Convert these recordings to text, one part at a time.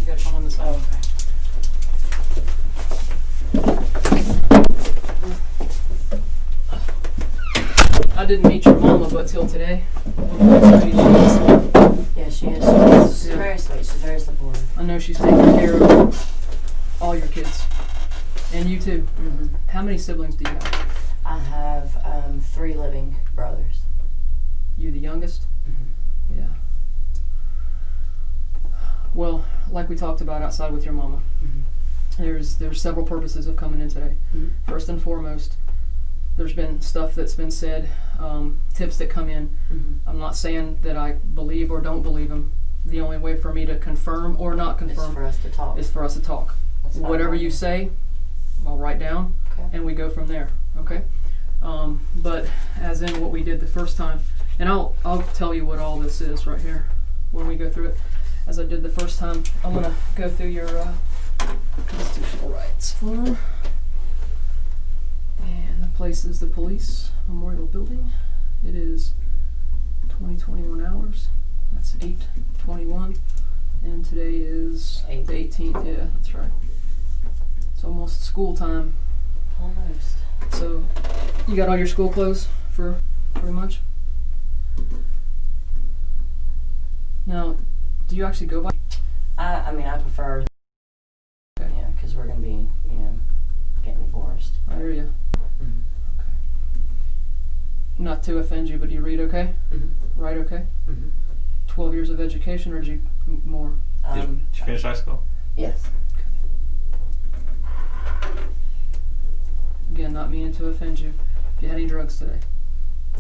gotta come on this side. I didn't meet your mama but till today. Yeah, she is. She's very sweet. She's very supportive. I know she's taking care of all your kids. And you too. Mm-hmm. How many siblings do you have? I have 3 living brothers. You the youngest? Mm-hmm. Yeah. Well, like we talked about outside with your mama, there's several purposes of coming in today. Mm-hmm. First and foremost, there's been stuff that's been said, tips that come in. Mm-hmm. I'm not saying that I believe or don't believe them. The only way for me to confirm or not confirm is for us to talk. is for us to talk. Whatever you say, I'll write down, and we go from there. Okay. But as in what we did the first time, and I'll tell you what all this is right here when we go through it. As I did the first time, I'm gonna go through your constitutional rights form. And the place is the Police Memorial Building. It is 2021 hours. That's 8/21. And today is the 18th. Yeah, that's right. It's almost school time. Almost. So, you got all your school clothes for pretty much? Now, do you actually go by? I mean, I prefer. Okay. Yeah, because we're gonna be, getting divorced. I hear you. Mm-hmm. Okay. Not to offend you, but do you read okay? Mm-hmm. Write okay? Mm-hmm. 12 years of education, or did you more? Did you finish high school? Yes. Again, not meaning to offend you. If you had any drugs today?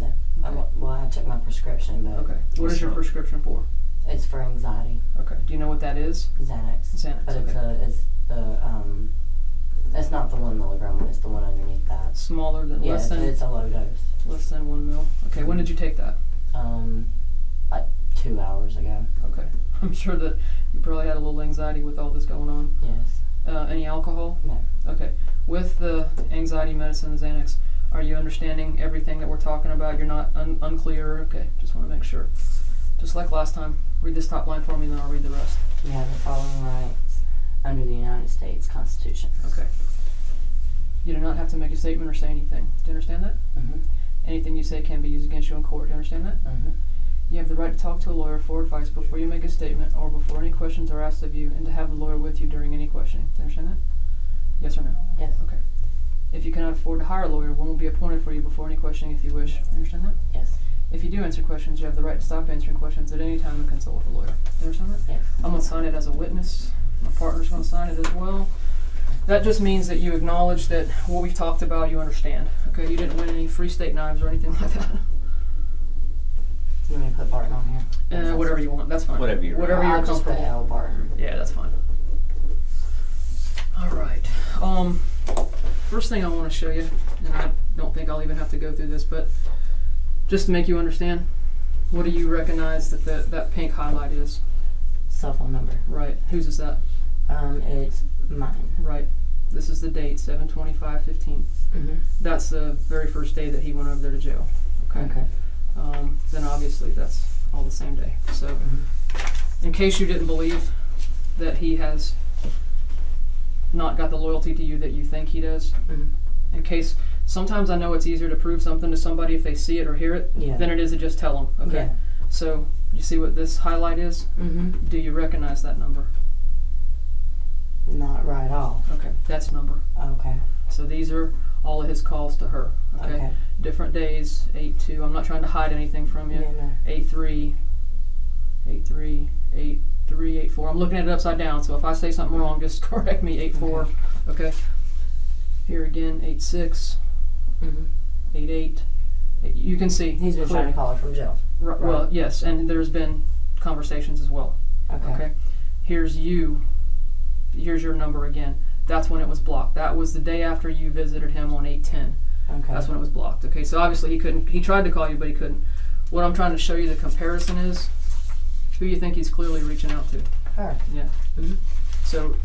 No. Okay. I took my prescription, but Okay. What is your prescription for? it's for anxiety. Okay. Do you know what that is? Xanax. Xanax. But Okay. it's not the 1 milligram one. It's the one underneath that. Smaller than Yeah, less than it's a low dose. less than 1 mil. Okay. When did you take that? Like 2 hours ago. Okay. I'm sure that you probably had a little anxiety with all this going on. Yes. Any alcohol? No. Okay. With the anxiety medicine, the Xanax, are you understanding everything that we're talking about? You're not unclear? Okay. Just want to make sure. Just like last time. Read this top line for me, and then I'll read the rest. You have the following rights under the United States Constitution. Okay. You do not have to make a statement or say anything. Do you understand that? Mm-hmm. Anything you say can be used against you in court. Do you understand that? Mm-hmm. You have the right to talk to a lawyer for advice before you make a statement or before any questions are asked of you, and to have the lawyer with you during any questioning. Do you understand that? Yes or no? Yes. Okay. If you cannot afford to hire a lawyer, one will be appointed for you before any questioning if you wish. Do you understand that? Yes. If you do answer questions, you have the right to stop answering questions at any time and consult with a lawyer. Do you understand that? Yes. I'm going to sign it as a witness. My partner's going to sign it as well. That just means that you acknowledge that what we've talked about, you understand. Okay, you didn't win any free steak knives or anything like that. You want me to put Barton on here? Whatever you want, that's fine. Whatever you're I'll just put comfortable. L Barton. Yeah, that's fine. All right. First thing I want to show you, and I don't think I'll even have to go through this, but just to make you understand, what do you recognize that that pink highlight is? Cell phone number. Right. Whose is that? It's mine. Right. This is the date, 7/25/15. Mm-hmm. That's the very first day that he went over there to jail. Okay. Okay. Then obviously that's all the same day. So, in case you didn't believe that he has not got the loyalty to you that you think he does, in case, sometimes I know it's easier to prove something to somebody if they see it or hear it than it is to just tell them. Okay. Yeah. So, you see what this highlight is? Mm-hmm. Do you recognize that number? Not right off. Okay, that's number. Okay. So these are all of his calls to her. Okay. Different days, 8/2. I'm not trying to hide anything from you. Yeah, no. 8/3, 8/3, 8/3, 8/4. I'm looking at it upside down, so if I say something wrong, just correct me. 8/4. Okay. Here again, 8/6, 8/8. You can see. He's been trying to call her from jail. Right. Well, yes, and there's been conversations as well. Okay. Here's you. Here's your number again. That's when it was blocked. That was the day after you visited him on 8/10. Okay. That's when it was blocked. Okay, so obviously he couldn't. He tried to call you, but he couldn't. What I'm trying to show you the comparison is who you think he's clearly reaching out to. Her. Yeah. So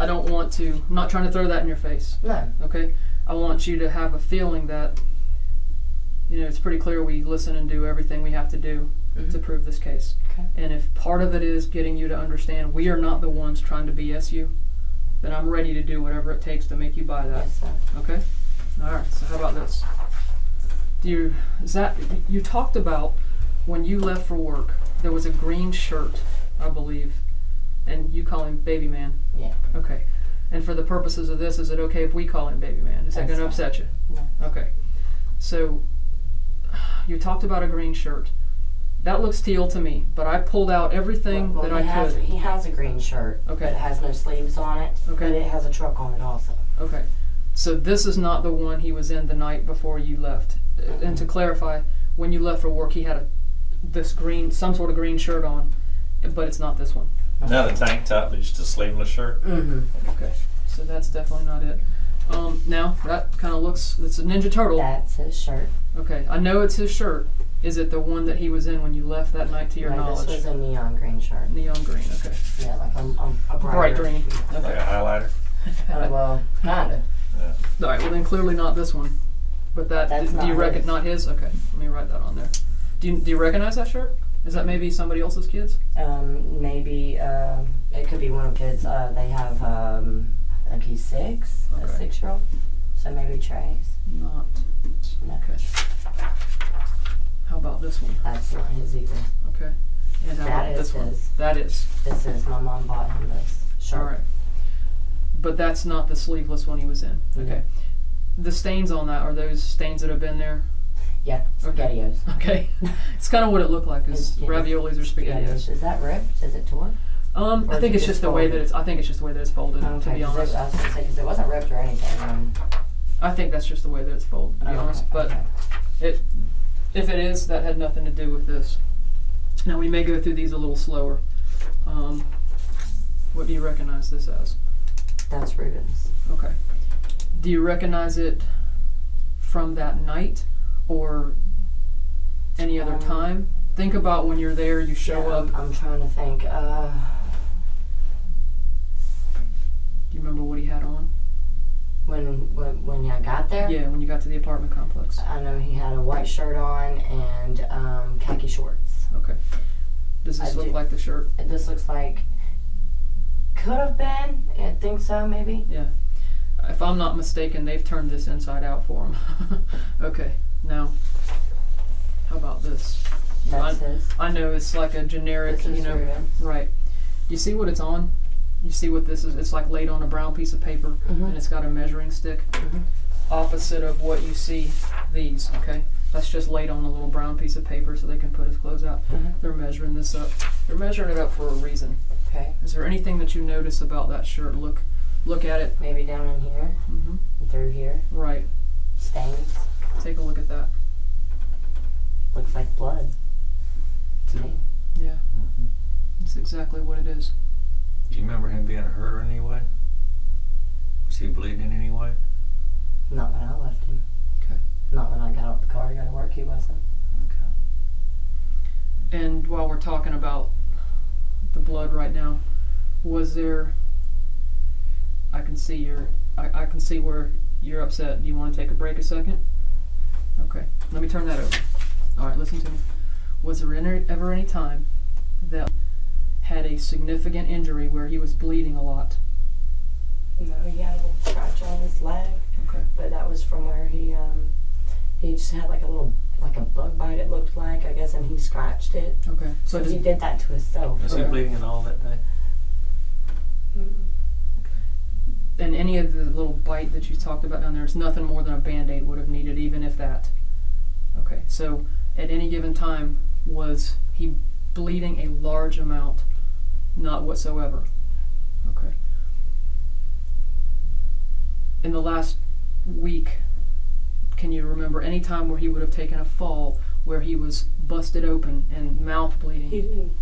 I don't want to. I'm not trying to throw that in your face. No. Okay. I want you to have a feeling that it's pretty clear we listen and do everything we have to do to prove this case. Okay. And if part of it is getting you to understand we are not the ones trying to BS you, then I'm ready to do whatever it takes to make you buy that. Yes, sir. Okay? Alright, so how about this? You talked about when you left for work, there was a green shirt, I believe, and you call him Baby Man. Yeah. Okay. And for the purposes of this, is it okay if we call him Baby Man? Is that going to upset you? No. Okay. So, you talked about a green shirt. That looks teal to me, but I pulled out everything that I could. He has a green shirt, Okay. but it has no sleeves on it, Okay. but it has a truck on it also. Okay. So this is not the one he was in the night before you left. And to clarify, when you left for work, he had some sort of green shirt on, but it's not this one. Not a tank top, but just a sleeveless shirt. Mm-hmm. Okay. So that's definitely not it. Now, that kind of looks, it's a Ninja Turtle. That's his shirt. Okay. I know it's his shirt. Is it the one that he was in when you left that night to your knowledge? This was a neon green shirt. Neon green, okay. Yeah, like a Bright green. Like Okay. a highlighter. Well, kinda. Yeah. Alright, well then clearly not this one. But That's do you not his. not his? Okay, let me write that on there. Do you recognize that shirt? Is that maybe somebody else's kids? Maybe it could be one of the kids. They have I think he's 6, a Okay. 6-year-old. So maybe Trey's. Not. No, Okay. How about this one? that's not his either. Okay. And how That about is this one? his. That is. This is my mom bought him this shirt. Alright. But that's not the sleeveless one he was in. Okay. The stains on that, are those stains that have been there? Yeah, SpaghettiOs. Okay. It's kind of what it looked like, is Yeah. raviolis or SpaghettiOs. Is that ripped? Is it torn? I think it's just the way that it's. I think it's just the way that it's folded. To be honest, I was going to say because it wasn't ripped or anything. I think that's just the way that it's folded. To be honest, but if it is, that had nothing to do with this. Now we may go through these a little slower. What do you recognize this as? That's Ruben's. Okay. Do you recognize it from that night or any other time? Think about when you're there. You show up. I'm trying to think. Do you remember what he had on? When I got there? Yeah, when you got to the apartment complex. I know he had a white shirt on and khaki shorts. Okay. Does this look like the shirt? This looks like could have been. I think so, maybe. Yeah. If I'm not mistaken, they've turned this inside out for him. Okay. Now, how about this? That's his. I know it's like a generic, This is Ruben. right. You see what it's on? You see what this is? It's like laid on a brown piece of paper, and it's got a measuring stick. Opposite of what you see these, okay? That's just laid on a little brown piece of paper so they can put his clothes out. They're measuring this up. They're measuring it up for a reason. Okay. Is there anything that you notice about that shirt? Look at it. Maybe down in here, through here, Right. stains. Take a look at that. Looks like blood to me. Yeah. That's exactly what it is. Do you remember him being hurt in any way? Was he bleeding in any way? Not when I left him. Okay. Not when I got out the car to go to work, he wasn't. Okay. And while we're talking about the blood right now, was there? I can see I can see where you're upset. Do you want to take a break a second? Okay. Let me turn that over. All right. Listen to me. Was there ever any time that had a significant injury where he was bleeding a lot? No, he had a little scratch on his leg. Okay. But that was from where he just had like a bug bite, it looked like, I guess, and he scratched it. Okay. So he did that to himself. Was he bleeding at all that day? And any of the little bite that you talked about down there, it's nothing more than a Band-Aid would have needed, even if that. Okay, so at any given time, was he bleeding a large amount? Not whatsoever. Okay. In the last week, can you remember any time where he would have taken a fall where he was busted open and mouth bleeding? He didn't.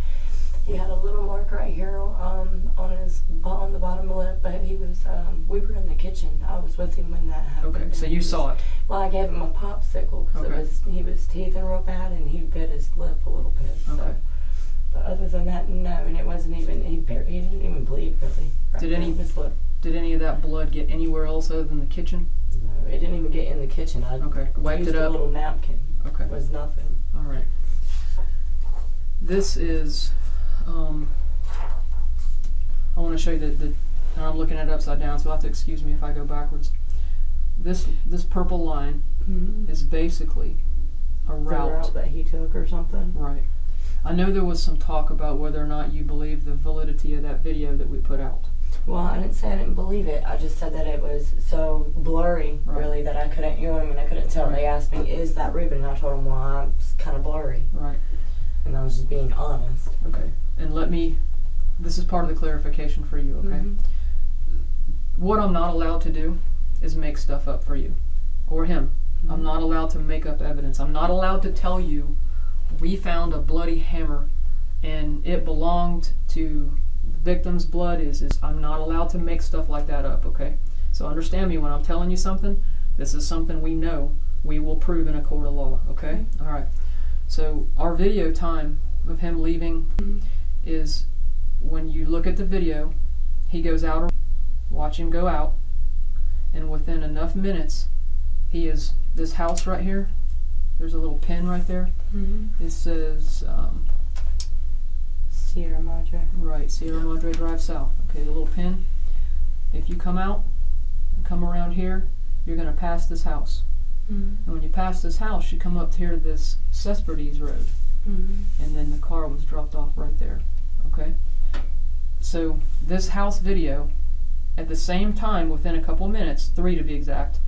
He had a little mark right here on the bottom lip, but he was. We were in the kitchen. I was with him when that happened. Okay, so you saw it. Well, I gave him a popsicle because he was teething real bad and he bit his lip a little bit. So. Okay. But other than that, no, and it wasn't even. He didn't even bleed really. Right down his lip. Did any of that blood get anywhere else other than the kitchen? No, it didn't even get in the kitchen. I wiped used it up. a little napkin. Okay. It was nothing. All right. This is, I want to show you and I'm looking at it upside down, so you'll have to excuse me if I go backwards. This purple line is basically a route. The route that he took or something. Right. I know there was some talk about whether or not you believe the validity of that video that we put out. Well, I didn't say I didn't believe it. I just said that it was so blurry, really, that I couldn't, you know what I mean? I couldn't tell. They asked me, is that Ruben? And I told them, well, it's kind of blurry. Right. And I was just being honest. Okay. And this is part of the clarification for you, okay? What I'm not allowed to do is make stuff up for you or him. I'm not allowed to make up evidence. I'm not allowed to tell you we found a bloody hammer and it belonged to the victim's blood. I'm not allowed to make stuff like that up, okay? So understand me when I'm telling you something. This is something we know we will prove in a court of law, okay? All right. So our video time of him leaving is when you look at the video, he goes out, watch him go out, and within enough minutes, he is, this house right here, there's a little pin right there. It says, Sierra Madre. Right, Sierra Madre Drive South. Okay, the little pin. If you come out and come around here, you're going to pass this house. And when you pass this house, you come up here to this Cespedes Road. And then the car was dropped off right there. Okay? So this house video, at the same time, within a couple minutes, 3 to be exact,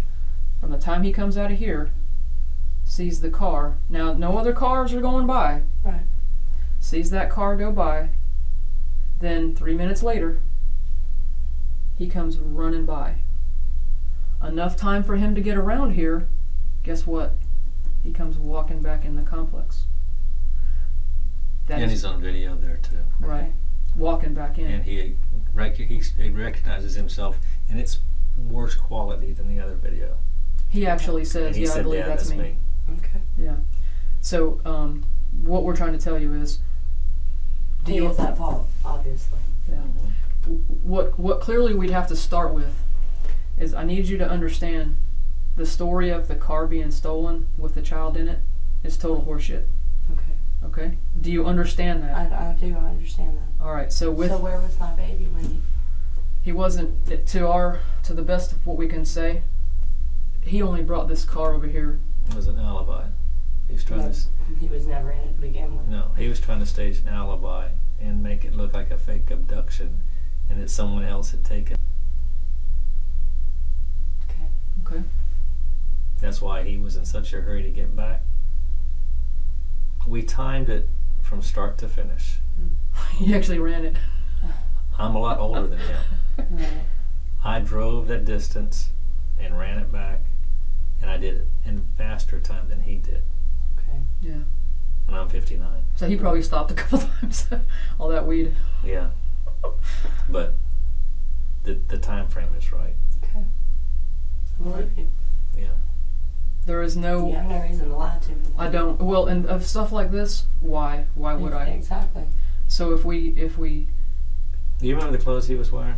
from the time he comes out of here, sees the car. Now, no other cars are going by. Right. Sees that car go by. Then 3 minutes later, he comes running by. Enough time for him to get around here. Guess what? He comes walking back in the complex. And he's on video there too. Right. Walking back in. And he recognizes himself, and it's worse quality than the other video. He actually says, And he I said, believe yeah, that's me. Okay. Yeah. So, what we're trying to tell you is, He is at fault, obviously. Yeah. What clearly we'd have to start with is, I need you to understand the story of the car being stolen with the child in it is total horseshit. Okay. Okay? Do you understand that? I do. I understand that. All right. So where was my baby when he wasn't, to the best of what we can say, he only brought this car over here. It was an alibi. He was trying to. He was never in it to begin with. No, he was trying to stage an alibi and make it look like a fake abduction, and that someone else had taken. Okay. Okay. That's why he was in such a hurry to get back. We timed it from start to finish. He actually ran it. I'm a lot older than him. Right. I drove that distance and ran it back, and I did it in faster time than he did. Okay. Yeah. And I'm 59. So he probably stopped a couple times. All that weed. Yeah. But the time frame is right. Okay. I believe you. Yeah. There is no. You have no reason to lie to me. I don't. Well, and of stuff like this, why? Why would I? Exactly. So if we. Do you remember the clothes he was wearing?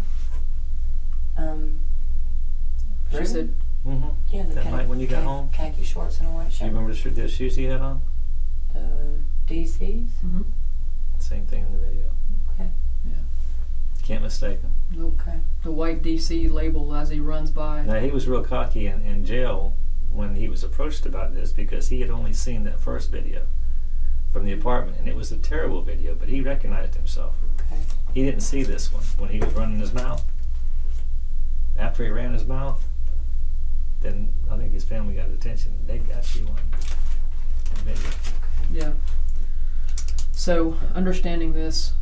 She said. Mm-hmm. Yeah, That night when you got home? Khaki shorts and a white Do shirt. you remember the shoes he had on? The DCs? Mm-hmm. Same thing in the video. Okay. Yeah. Can't mistake him. Nope. Okay. The white DC label as he runs by. Now, he was real cocky in jail when he was approached about this, because he had only seen that first video from the apartment, and it was a terrible video, but he recognized himself. Okay. He didn't see this one when he was running his mouth. After he ran his mouth, then I think his family got attention. They got you on video. Yeah. So understanding this,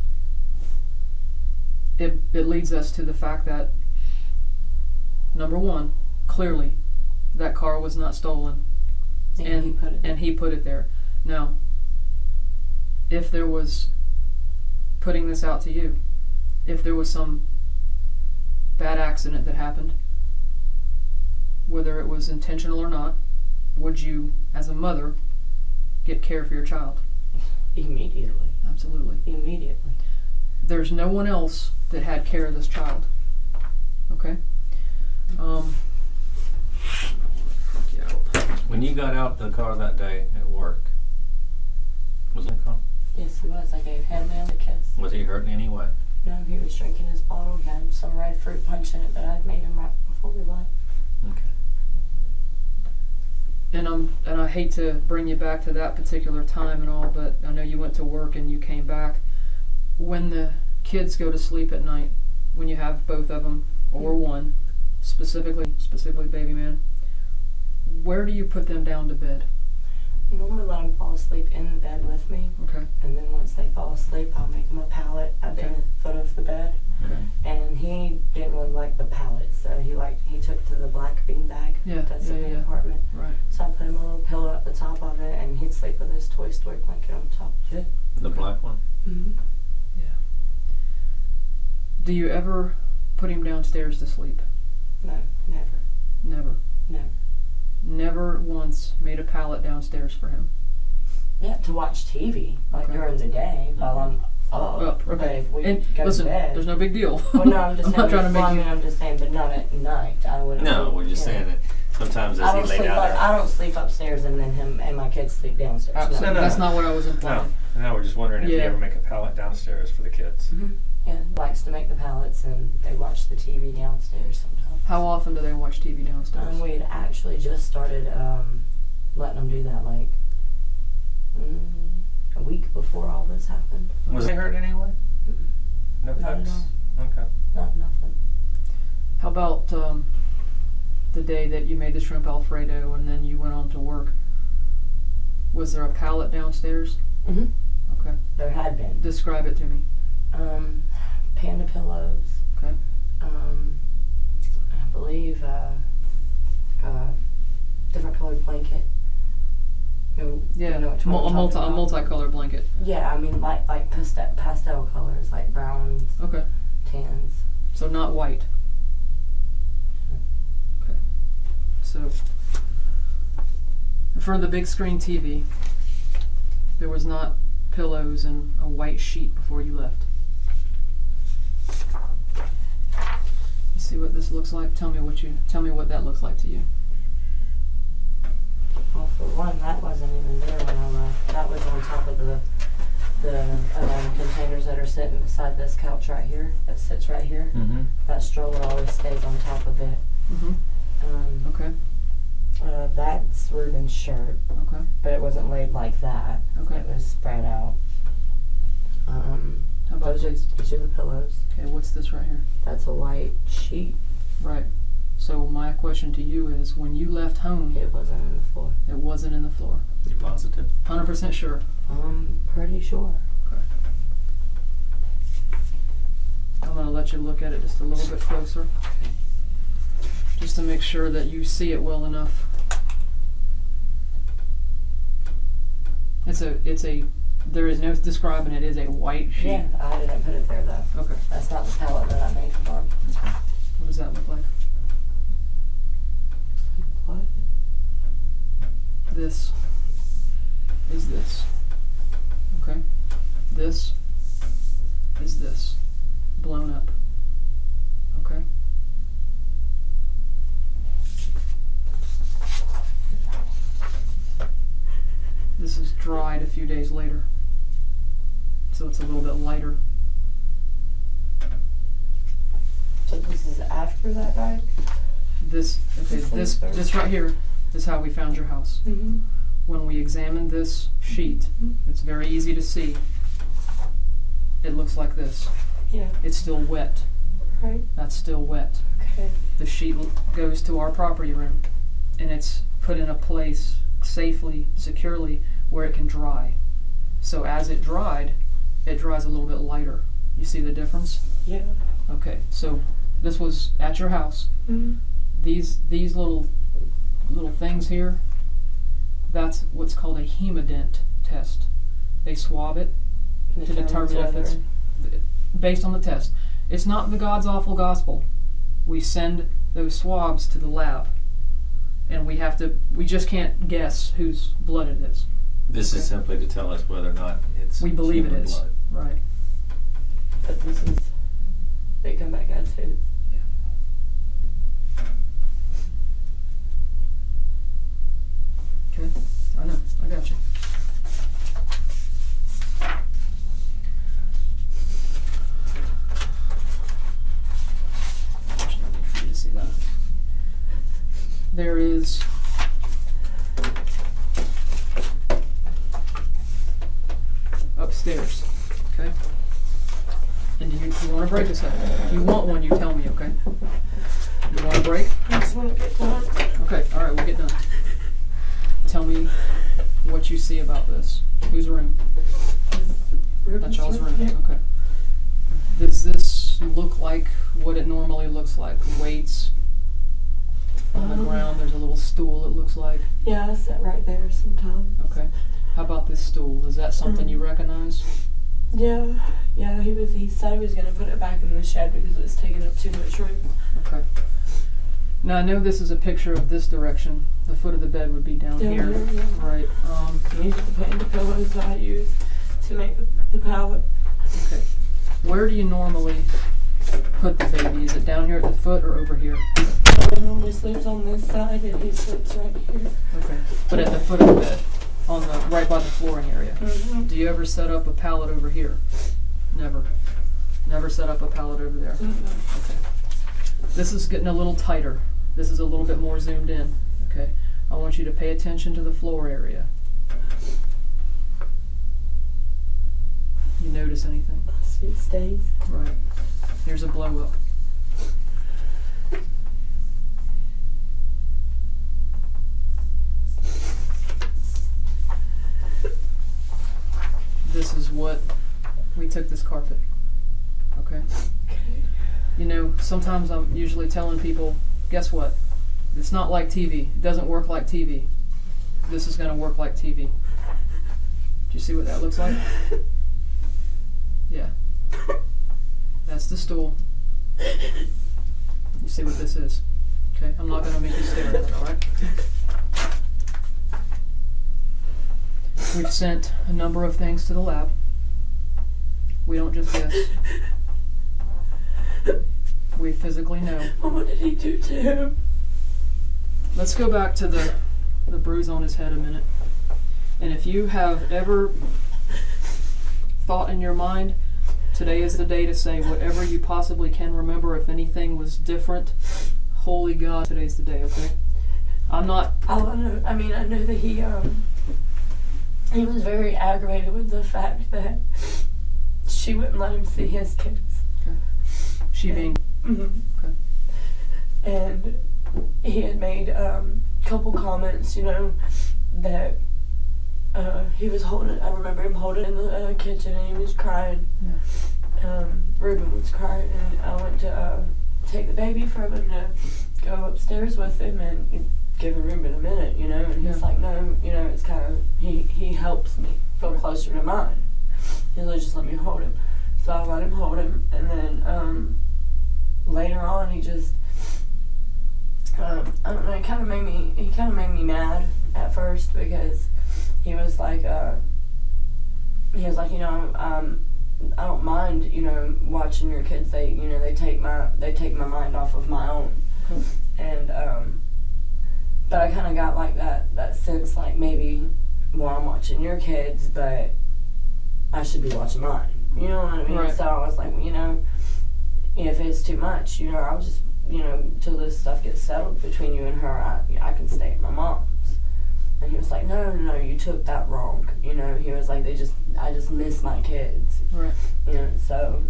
it leads us to the fact that, number one, clearly that car was not stolen, And he put it there. Now, if there was, putting this out to you, if there was some bad accident that happened, whether it was intentional or not, would you, as a mother, get care for your child? Immediately. Absolutely. Immediately. There's no one else that had care of this child. Okay? When you got out the car that day at work, was it a car? Yes, he was. I gave him and a kiss. Was he hurt in any way? No, he was drinking his bottle. He had some red fruit punch in it that I'd made him right before we left. Okay. And I hate to bring you back to that particular time and all, but I know you went to work and you came back. When the kids go to sleep at night, when you have both of them or one, specifically baby man, where do you put them down to bed? I normally let them fall asleep in the bed with me. Okay. And then once they fall asleep, I'll make them a pallet at the foot of the bed. Okay. And he didn't really like the pallet, so he took to the black bean bag that's in the apartment. Right. So I put him a little pillow at the top of it, and he'd sleep with his Toy Story blanket on top of it. The black one? Mm-hmm. Yeah. Do you ever put him downstairs to sleep? No, never. Never. Never. Never once made a pallet downstairs for him. Yeah, to watch TV, like during the day while I'm up. Okay. But if we go Listen, to bed, there's no big deal. Well, no, I'm just saying. not trying to make you. I'm just saying, but not at night. I wouldn't. No, we're just saying that sometimes as he lay down there. I don't sleep upstairs, and then him and my kids sleep downstairs. No, that's not what I was implying. No, we're just wondering if you ever make a pallet downstairs for the kids. Mm-hmm. Yeah, likes to make the pallets, and they watch the TV downstairs sometimes. How often do they watch TV downstairs? We had actually just started letting them do that, like a week before all this happened. Was they hurt anyway? No Not at cuts? all. Okay. Nothing. How about the day that you made the shrimp Alfredo and then you went on to work? Was there a pallet downstairs? Mm-hmm. Okay. There had been. Describe it to me. Panda pillows. Okay. I believe a different colored blanket. Yeah, you know which one I'm talking a about? multicolored blanket. Yeah, I mean like pastel colors, like browns, Okay. tans. So not white. Okay. So for the big screen TV, there was not pillows and a white sheet before you left. Let's see what this looks like. Tell me what that looks like to you. Well, for one, that wasn't even there when I left. That was on top of the containers that are sitting beside this couch right here. That sits right here. Mm-hmm. That stroller always stays on top of it. Mm-hmm. Okay. That's Ruben's shirt. Okay. But it wasn't laid like that. Okay. It was spread out. How about these? These are the pillows. Okay, what's this right here? That's a white sheet. Right. So my question to you is, when you left home, It wasn't in the floor. it wasn't in the floor. You positive? 100% sure. I'm pretty sure. Okay. I'm going to let you look at it just a little bit closer, just to make sure that you see it well enough. There is no describing it. It is a white sheet. Yeah, I didn't put it there though. Okay. That's not the palette that I made for him. What does that look like? What? This is this. Okay. This is this. Blown up. Okay. This is dried a few days later, so it's a little bit lighter. So this is after that bag? This right here is how we found your house. Mm-hmm. When we examined this sheet, it's very easy to see. It looks like this. Yeah. It's still wet. Right. That's still wet. Okay. The sheet goes to our property room, and it's put in a place safely, securely, where it can dry. So as it dries a little bit lighter. You see the difference? Yeah. Okay, so this was at your house. Mm-hmm. These little things here, that's what's called a hemodent test. They swab it to determine if it's based on the test. It's not the God's awful gospel. We send those swabs to the lab, and we just can't guess whose blood it is. This is simply to tell us whether or not it's We believe it human is. blood. Right. But this is, they come back as his. Okay, I know, I got you. Okay. And do you want a break a second? If you want one, you tell me, okay? You want a break? I just want to get done. Okay, alright, we'll get done. Tell me what you see about this. Whose room? That's y'all's room. Yeah. Okay. Does this look like what it normally looks like? Weights on the ground. There's a little stool, it looks like. Yeah, I sat right there sometimes. Okay. How about this stool? Is that something you recognize? Yeah, he said he was going to put it back in the shed because it was taking up too much room. Okay. Now I know this is a picture of this direction. The foot of the bed would be down here. Yeah. Right. These are the painted pillows that I use to make the pallet. Okay. Where do you normally put the baby? Is it down here at the foot or over here? He normally sleeps on this side and he sleeps right here. Okay. But at the foot of the bed, on the right by the flooring area. Mm-hmm. Do you ever set up a pallet over here? Never. Never set up a pallet over there. Mm-hmm. Okay. This is getting a little tighter. This is a little bit more zoomed in. Okay. I want you to pay attention to the floor area. You notice anything? I see stains. Right. Here's a blow up. This is what we took this carpet. Okay? Okay. You know, sometimes I'm usually telling people, guess what? It's not like TV. It doesn't work like TV. This is going to work like TV. Do you see what that looks like? Yeah. That's the stool. You see what this is? Okay? I'm not going to make you stare at it, alright? We've sent a number of things to the lab. We don't just guess. We physically know. What did he do to him? Let's go back to the bruise on his head a minute. And if you have ever thought in your mind, today is the day to say whatever you possibly can remember, if anything was different, holy God, today's the day, okay? I'm not... I know that he was very aggravated with the fact that she wouldn't let him see his kids. Okay. She being... Mm-hmm. Okay. And he had made a couple comments, you know, that he was holding, I remember him holding in the kitchen and he was crying. Yeah. Ruben was crying and I went to take the baby from him to go upstairs with him and give Ruben a minute, you know, and he's like, no, you know, it's kind of, he helps me feel closer to mine. He's like, just let me hold him. So I let him hold him, and then later on he just, I don't know, he kind of made me mad at first because he was like, you know, I don't mind, you know, watching your kids. They take my mind off of my own. Okay. And but I kind of got like that sense, like maybe, well, I'm watching your kids, but I should be watching mine. You know what I mean? Right. So I was like, well, you know, if it's too much, you know, I'll just, you know, till this stuff gets settled between you and her, I can stay at my mom's. And he was like, no, you took that wrong. You know, he was like, I just miss my kids. Right. You know, so.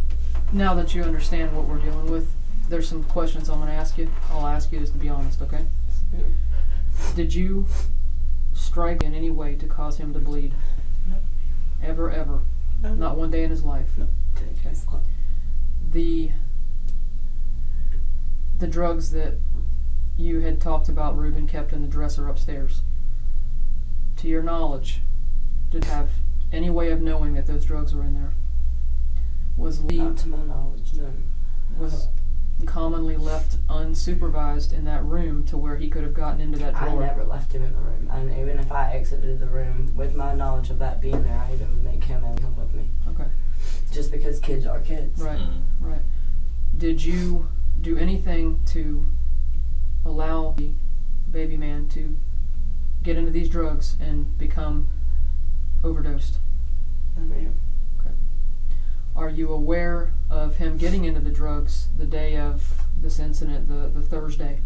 Now that you understand what we're dealing with, there's some questions I'm going to ask you. I'll ask you just to be honest, okay? Yeah. Did you strike in any way to cause him to bleed? No. Ever? No. Not one day in his life? No. Okay. The drugs that you had talked about Ruben kept in the dresser upstairs, to your knowledge, did have any way of knowing that those drugs were in there? Not to my knowledge, no. Was commonly left unsupervised in that room to where he could have gotten into that drawer? I never left him in the room. And even if I exited the room with my knowledge of that being there, I even would make him and come with me. Okay. Just because kids are kids. Right, right. Did you do anything to allow the baby man to get into these drugs and become overdosed? Yeah. Okay. Are you aware of him getting into the drugs the day of this incident, the Thursday?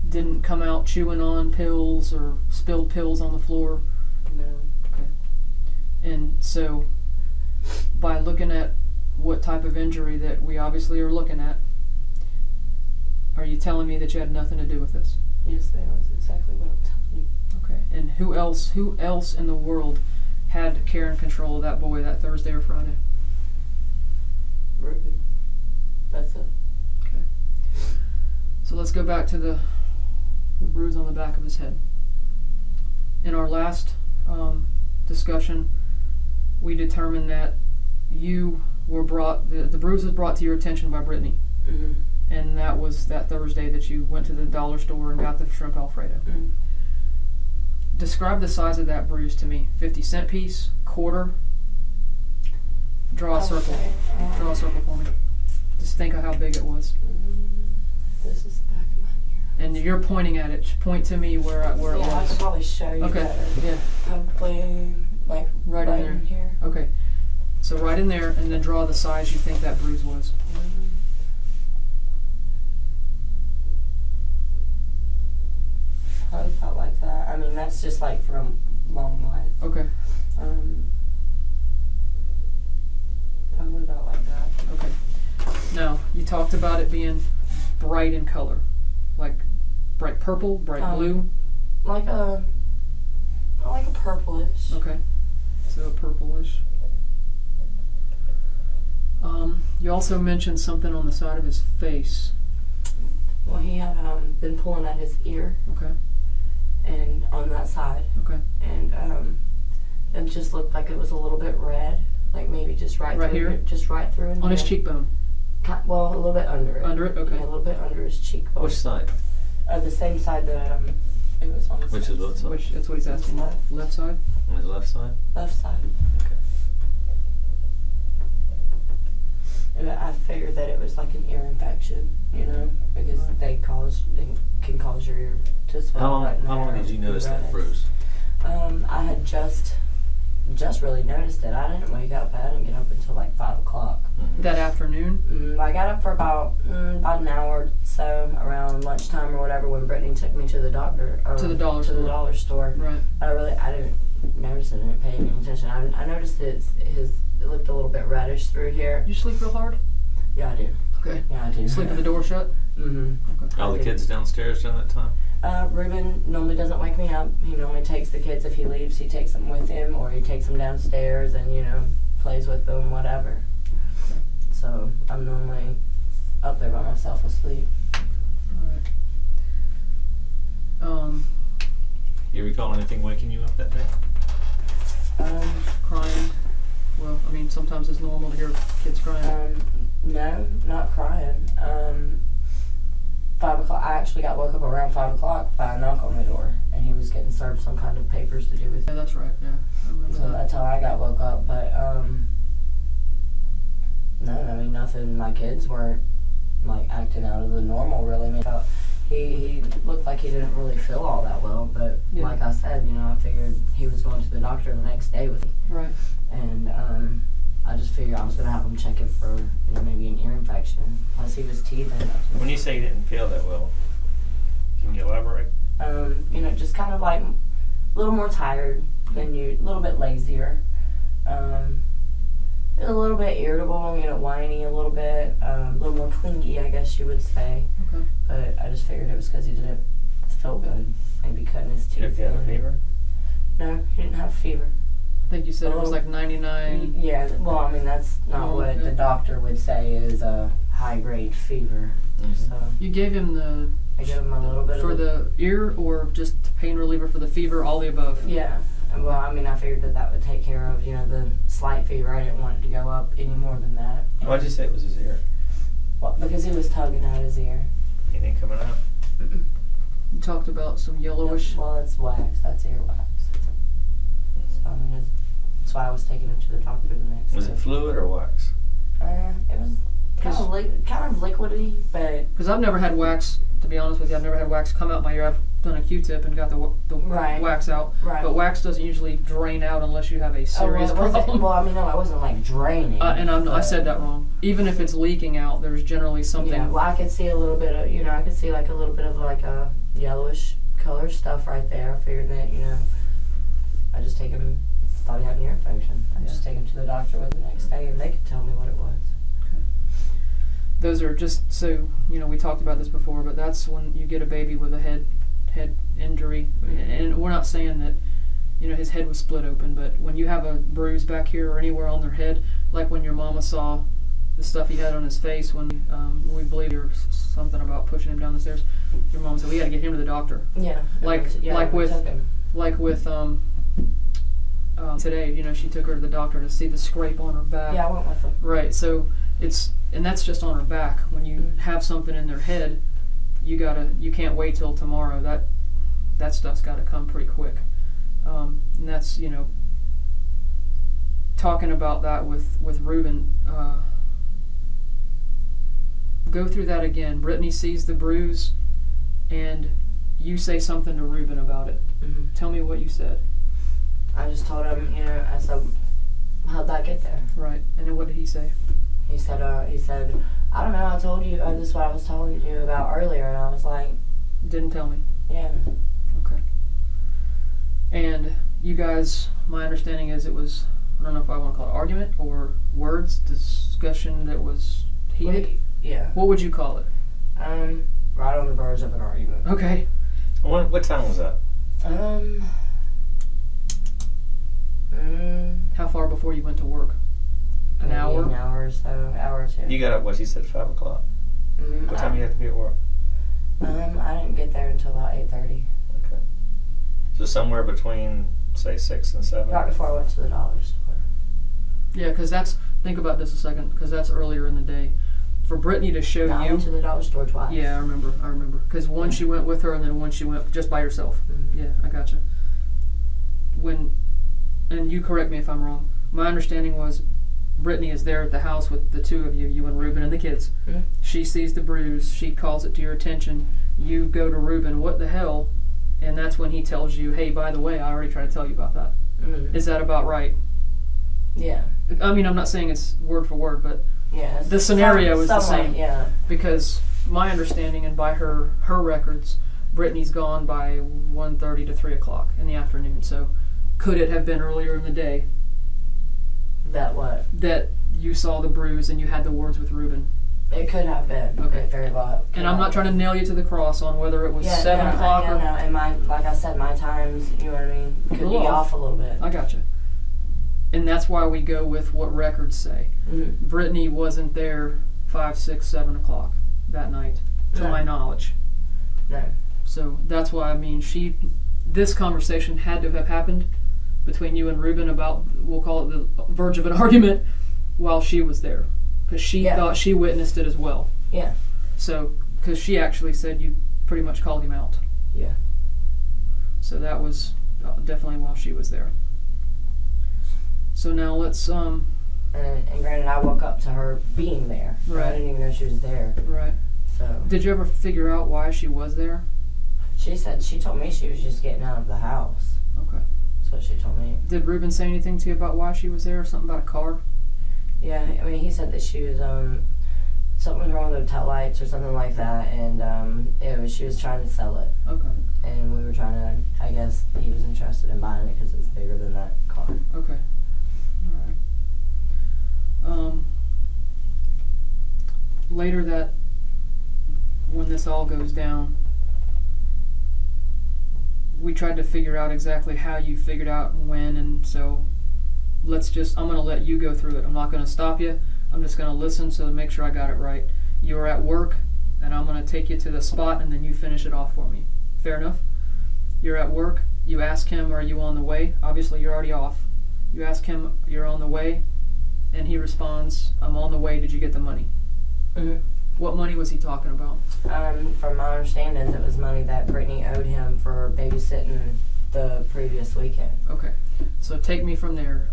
Didn't come out chewing on pills or spilled pills on the floor? No. Okay. And so by looking at what type of injury that we obviously are looking at, are you telling me that you had nothing to do with this? Yes, that was exactly what I'm telling you. Okay. And who else in the world had care and control of that boy that Thursday or Friday? Ruben. That's it. Okay. So let's go back to the bruise on the back of his head. In our last discussion, we determined that you were the bruise was brought to your attention by Brittany. Mm-hmm. And that was that Thursday that you went to the dollar store and got the shrimp Alfredo. Mm-hmm. Describe the size of that bruise to me. 50-cent piece, quarter. Draw a circle. Draw a circle for me. Just think of how big it was. This is the back of my ear. And you're pointing at it. Point to me where it was. Yeah, I could probably show you Okay. better. Yeah. Probably like Right in there. here. Okay. So right in there, and then draw the size you think that bruise was. Probably about like that. I mean, that's just like from long life. Okay. Probably about like that. Okay. Now, you talked about it being bright in color. Like bright purple, bright blue. Like a purplish. Okay. So a purplish. You also mentioned something on the side of his face. Well, he had been pulling at his ear. Okay. And on that side. Okay. And it just looked like it was a little bit red. Like maybe just right through here? Just right through in On here. his cheekbone. Well, a little bit under it. Under it? Okay. Yeah, a little bit under his cheekbone. Which side? The same side that it was on his Which is what side? Which, that's what he's asking. Left. Left side? On his left side? Left side. Okay. And I figured that it was like an ear infection, you know, because Right. they can cause your ear to swell. How long did you notice that bruise? I had just really noticed it. I didn't wake up. I didn't get up until like 5 o'clock. Mm-hmm. That afternoon? I got up for about an hour or so around lunchtime or whatever when Brittany took me to the doctor. To the dollar store. To the dollar store. Right. I didn't notice it. I didn't pay any attention. I noticed that it looked a little bit reddish through here. You sleep real hard? Yeah, I do. Okay. Yeah, I do. Sleep with the door shut? Mm-hmm. Okay. All the kids downstairs during that time? Ruben normally doesn't wake me up. He normally takes the kids if he leaves. He takes them with him, or he takes them downstairs and, you know, plays with them, whatever. So I'm normally up there by myself asleep. Alright. You recall anything waking you up that day? Crying. Well, I mean, sometimes it's normal to hear kids crying. No, not crying. 5 o'clock. I actually got woke up around 5 o'clock by a knock on the door, and he was getting served some kind of papers to do with Yeah, it. that's right. Yeah, I remember So that. that's how I got woke up. But no, I mean nothing. My kids weren't like acting out of the normal. Really, I mean, he looked like he didn't really feel all that well. But Yeah. like I said, you know, I figured he was going to the doctor the next day with me, Right. and I just figured I was gonna have him check it for, you know, maybe an ear infection. Plus he was teething. When you say you didn't feel that well, can you elaborate? You know, just kind of like a little more tired than you, a little bit lazier. A little bit irritable, you know, whiny a little bit, a little more clingy, I guess you would say. Okay. But I just figured it was because he didn't feel good. Maybe cutting his teeth. Did he have a fever? No, he didn't have fever. I think you said it was like 99. Yeah, well, I mean, that's not Oh, what okay. the doctor would say is a high-grade fever. Mhm. So You gave him the I gave him a little bit for of the ear or just pain reliever for the fever, all the above? Yeah. Well, I mean, I figured that would take care of, you know, the slight fever. I didn't want it to go up any more than that. Why'd you say it was his ear? Well, because he was tugging at his ear. Anything coming out? You talked about some yellowish. Well, it's wax. That's earwax. So, I mean, that's why I was taking him to the doctor the next Was day. it fluid or wax? It was kind of liquidy, but Because I've never had wax, to be honest with you, I've never had wax come out my ear. I've done a Q-tip and got the Right. wax out. right. But wax doesn't usually drain out unless you have a serious it wasn't, problem. well, I mean, no, it wasn't like draining. I but- said that wrong. Even if it's leaking out, there's generally something. Yeah, well, I could see a little bit of, you know, I could see like a little bit of like a yellowish color stuff right there. I figured that, you know, I just take him, thought he had an ear infection. I just take him to the doctor with the next day, and they could tell me what it was. Okay. Those are just so, we talked about this before, but that's when you get a baby with a head injury. And we're not saying that, his head was split open, but when you have a bruise back here or anywhere on their head, like when your mama saw the stuff he had on his face when we believe there was something about pushing him down the stairs, your mom said, we got to get him to the doctor. Yeah. Like with today, she took her to the doctor to see the scrape on her back. Yeah, I went with them. Right, so and that's just on her back. When you have something in their head, you can't wait till tomorrow. That stuff's got to come pretty quick. And that's, talking about that with Ruben, go through that again. Brittany sees the bruise, and you say something to Ruben about it. Mm-hmm. Tell me what you said. I just told him, I said, how'd that get there? Right, and then what did he say? He said, I don't know, I told you, this is what I was telling you about earlier, and I was like... Didn't tell me. Yeah. Okay. And you guys, my understanding is it was, I don't know if I want to call it argument or words, discussion that was heated? Yeah. What would you call it? Right on the verge of an argument. Okay. What time was that? How far before you went to work? An hour? An hour or so, hour or two. You got up, what she said, 5 o'clock? What time you have to be at work? I didn't get there until about 8:30. Okay. So somewhere between, say, 6 and 7? Right before I went to the dollar store. Yeah, because think about this a second, because that's earlier in the day. For Brittany to show I went to the dollar store twice. Yeah, I remember. Because once she went with her, and then once she went just by herself. Mm-hmm. Yeah, I gotcha. And you correct me if I'm wrong, my understanding was Brittany is there at the house with the two of you and Ruben and the kids. Mm-hmm. She sees the bruise, she calls it to your attention, you go to Ruben, what the hell? And that's when he tells you, hey, by the way, I already tried to tell you about that. Mm-hmm. Is that about right? Yeah. I mean, I'm not saying it's word for word, but yeah, the scenario is the same. Yeah. Because my understanding, and by her records, Brittany's gone by 1:30 to 3 o'clock in the afternoon. So could it have been earlier in the day? That what? That you saw the bruise and you had the words with Ruben? It could have been. Okay. It very well. And I'm not trying to nail you to the cross on whether it was 7 o'clock or... No, and like I said, my times, you know what I mean, could be off a little bit. I gotcha. And that's why we go with what records say. Mm-hmm. Brittany wasn't there 5, 6, 7 o'clock that night, to my knowledge. No. So that's why, I mean, this conversation had to have happened between you and Ruben about, we'll call it the verge of an argument, while she was there. Because she thought she witnessed it as well. Yeah. So, because she actually said you pretty much called him out. Yeah. So that was definitely while she was there. So now let's And granted, I woke up to her being there. Right. I didn't even know she was there. Right. So. Did you ever figure out why she was there? She told me she was just getting out of the house. Okay. That's what she told me. Did Ruben say anything to you about why she was there? Something about a car? Yeah, I mean, he said that she was, something was wrong with the tail lights or something like that, and she was trying to sell it. Okay. And we were trying to, I guess he was interested in buying it because it's bigger than that car. Okay. All right. Later when this all goes down, we tried to figure out exactly how you figured out and when, and so I'm going to let you go through it. I'm not going to stop you. I'm just going to listen to make sure I got it right. You were at work, and I'm going to take you to the spot, and then you finish it off for me. Fair enough? You're at work. You ask him, are you on the way? Obviously, you're already off. You ask him, you're on the way, and he responds, I'm on the way. Did you get the money? Mm-hmm. What money was he talking about? From my understanding, it was money that Brittany owed him for babysitting the previous weekend. Okay. So take me from there.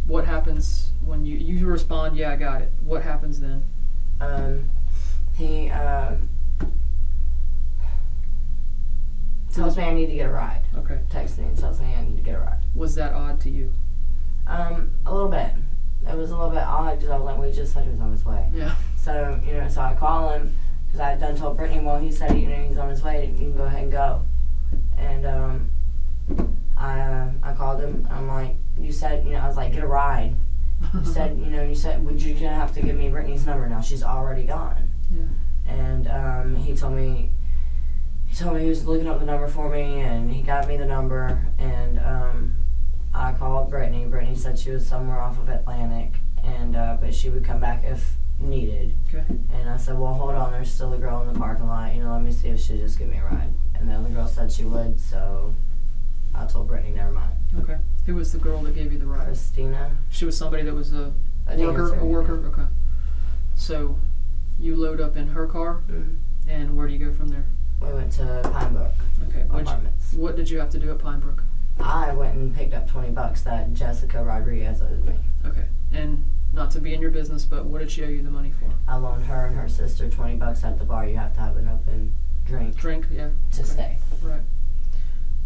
What happens when you respond, yeah, I got it. What happens then? He tells me I need to get a ride. Okay. Texts me and tells me I need to get a ride. Was that odd to you? A little bit. It was a little bit odd because I was like, well, he just said he was on his way. Yeah. So, so I call him because I had done told Brittany, well, he said, he's on his way. You can go ahead and go. And I called him. I'm like, you said, I was like, get a ride. said, would you gonna have to give me Brittany's number now? She's already gone. Yeah. And he told me he was looking up the number for me, and he got me the number, and I called Brittany. Brittany said she was somewhere off of Atlantic, and but she would come back if needed. Okay. And I said, well, hold on, there's still a girl in the parking lot, let me see if she'll just give me a ride. And the other girl said she would, so I told Brittany, never mind. Okay. Who was the girl that gave you the ride? Christina. She was somebody that was a worker? dancer, A worker? yeah. Okay. So you load up in her car, and where do you go from there? We went to Pine Brook Okay. Apartments. What did you have to do at Pine Brook? I went and picked up $20 that Jessica Rodriguez owed me. Okay. And not to be in your business, but what did she owe you the money for? I loaned her and her sister $20 at the bar. You have to have an open drink Drink, yeah. to Okay. stay. Right.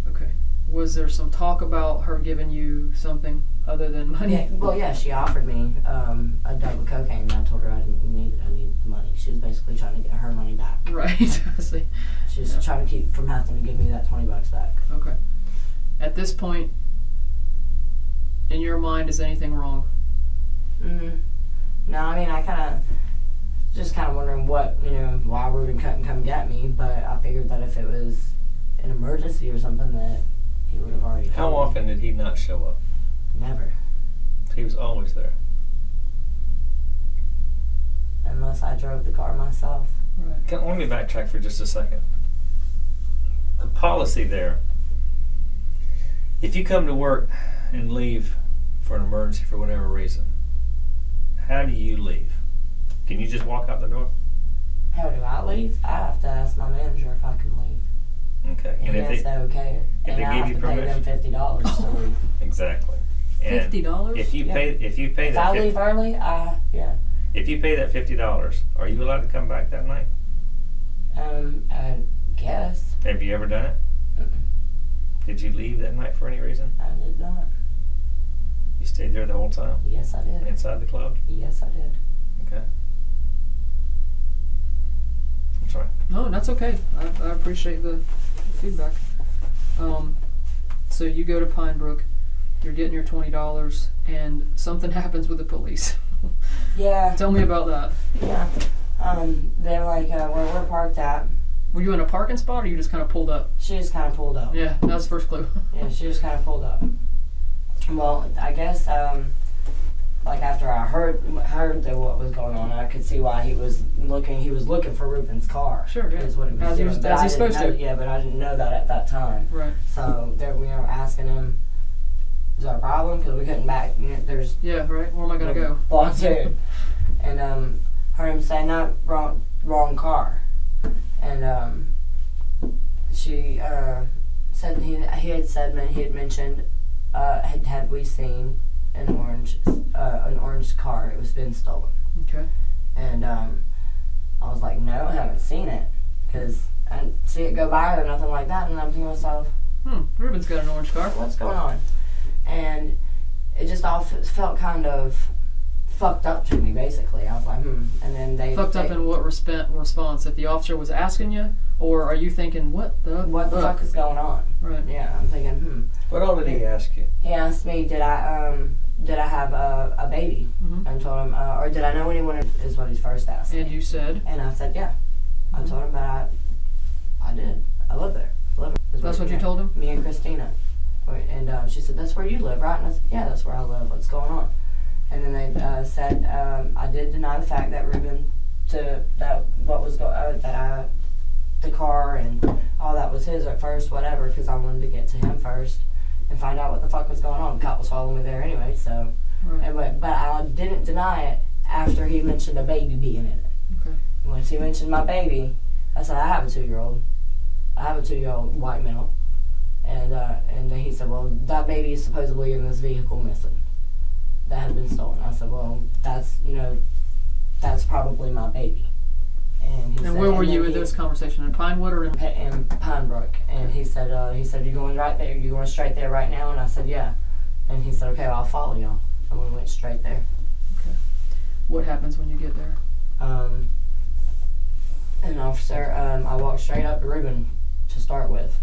Okay. Was there some talk about her giving you something other than money? Yeah, well, yeah, she offered me a double cocaine, and I told her I didn't need it. I needed the money. She was basically trying to get her money back. Right. I see. She was trying to keep from having to give me that $20 back. Okay. At this point, in your mind, is anything wrong? No, I mean, I just wondering what, why Ruben couldn't come get me, but I figured that if it was an emergency or something that he would have already How told me. often did he not show up? Never. He was always there. Unless I drove the car myself. Right. Let me backtrack for just a second. The policy there, if you come to work and leave for an emergency for whatever reason, how do you leave? Can you just walk out the door? How do I leave? I have to ask my manager if I can leave. Okay. And he has to okay it. if And they I give have you to pay them $50 to leave. Exactly. And $50? If you Yeah. pay If that I leave early, yeah. if you pay that $50, are you allowed to come back that night? I guess. Have you ever done it? Did you leave that night for any reason? I did not. You stayed there the whole time? Yes, I did. Inside the club? Yes, I did. Okay. I'm sorry. No, that's okay. I appreciate the feedback. So you go to Pine Brook, you're getting your $20, and something happens with the police. Yeah. Tell me about that. Yeah. They're like, where we're parked at. Were you in a parking spot, or you just kind of pulled up? She just kind of pulled up. Yeah, that was the first clue. Yeah, she just kind of pulled up. Well, I guess, after I heard that what was going on, I could see why he was looking for Ruben's car. Sure, yeah. Is what he was doing. As he's supposed to. Yeah, but I didn't know that at that time. Right. So we were asking him, is there a problem? Because we couldn't back, there's Yeah, right. Where am I going to go? blocked dude. And heard him say, no, wrong car. And she said he had mentioned had we seen an orange car? It was been stolen. Okay. And I was like, no, I haven't seen it, because I didn't see it go by or nothing like that. And I'm thinking to myself, Ruben's got an orange car. what's going on? And it just all felt kind of fucked up to me, basically. I was like, And then they Fucked up in what response? That the officer was asking you? Or are you thinking, what the fuck is going on? Right. Yeah, I'm thinking, What all did he ask you? He asked me, did I have a baby? Mhm. And told him, or did I know anyone? Is what he first asked And me. you said? And I said, yeah. I told him that I did. I live there. That's what you told him? Me and Christina. And she said, that's where you live, right? And I said, yeah, that's where I live. What's going on? And then they said, I did deny the fact that Ruben, the car and all that was his at first, whatever, because I wanted to get to him first and find out what the fuck was going on. The cop was following me there anyway, so. Right. But I didn't deny it after he mentioned a baby being in it. Okay. Once he mentioned my baby, I said, I have a 2-year-old. I have a 2-year-old white male. And then he said, well, that baby is supposedly in this vehicle missing. That had been stolen. I said, well, that's probably my baby. And he said, where were you in this conversation? In Pinewood or in Pine Brook? And he said, you going right there? You going straight there right now? And I said, yeah. And he said, okay, well, I'll follow y'all. And we went straight there. Okay. What happens when you get there? An officer, I walked straight up to Ruben to start with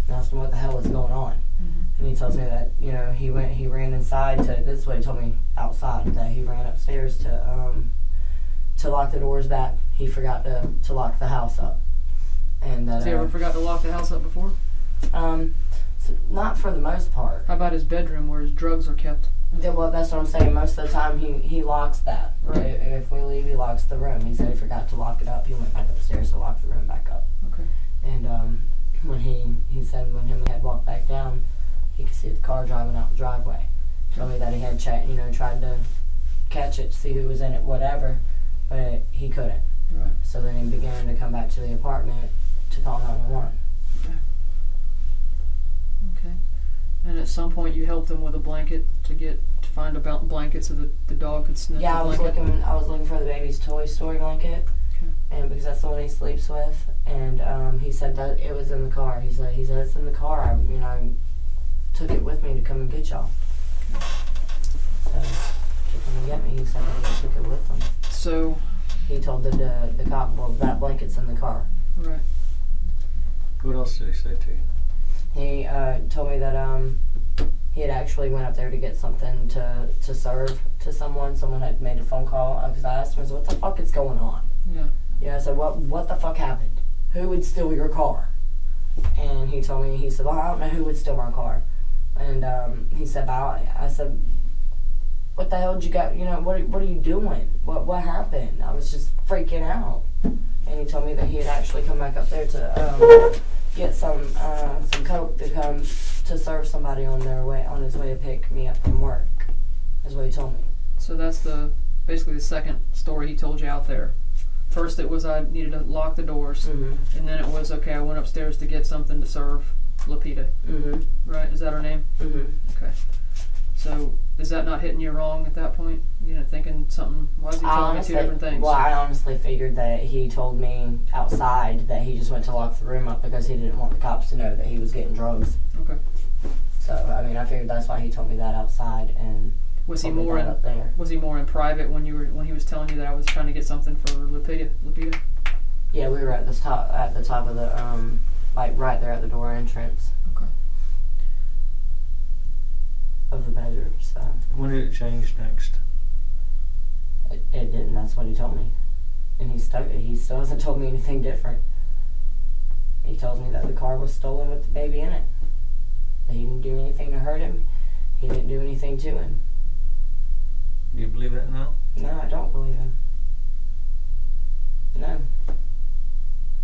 and asked him what the hell was going on. Mm-hmm. And he tells me that, you know, he ran inside to, this is what he told me outside, that he ran upstairs to lock the doors back. He forgot to lock the house up. And that, Has he ever forgot to lock the house up before? So not for the most part. How about his bedroom where his drugs are kept? Well, that's what I'm saying. Most of the time he locks that. Right. If we leave, he locks the room. He said he forgot to lock it up. He went back upstairs to lock the room back up. Okay. And when he said when him and had walked back down, he could see the car driving out the driveway. Told me that he had tried to catch it, see who was in it, whatever, but he couldn't. Right. So then he began to come back to the apartment to call 911. Okay. And at some point you helped him with a blanket to find about blankets so that the dog could sniff Yeah, the I was looking for the baby's Toy Story blanket. Okay. And because that's the one he sleeps with, and he said that it was in the car. He said it's in the car. I took it with me to come and get y'all. So to come and get me, he said that he took it with him. So He told the cop, well, that blanket's in the car. right. What else did he say to you? He told me that he had actually went up there to get something to serve to someone. Someone had made a phone call because I asked him, what the fuck is going on? Yeah. Yeah, I said, what the fuck happened? Who would steal your car? And he told me, he said, well, I don't know who would steal my car. And he said, I said, what the hell did you got, what are you doing? What happened? I was just freaking out. And he told me that he had actually come back up there to get some coke to come to serve somebody on his way to pick me up from work. That's what he told me. So that's basically the second story he told you out there. First it was I needed to lock the doors, Mm-hmm. and then it was okay. I went upstairs to get something to serve Lapita. Mm-hmm. Right? Is that her name? Mm-hmm. Okay. So is that not hitting you wrong at that point? Thinking something. Why is he telling me two different things? Well, I honestly figured that he told me outside that he just went to lock the room up because he didn't want the cops to know that he was getting drugs. Okay. So I figured that's why he told me that outside. And Was he told me more that in? up there? Was he more in private when he was telling you that I was trying to get something for Lapita? Yeah, we were at the top of the right there at the door entrance. Okay. Of the bedroom. So When did it change next? it didn't. That's what he told me, and he still hasn't told me anything different. He tells me that the car was stolen with the baby in it. That he didn't do anything to hurt him. He didn't do anything to him. Do you believe that now? No, I don't believe him. No.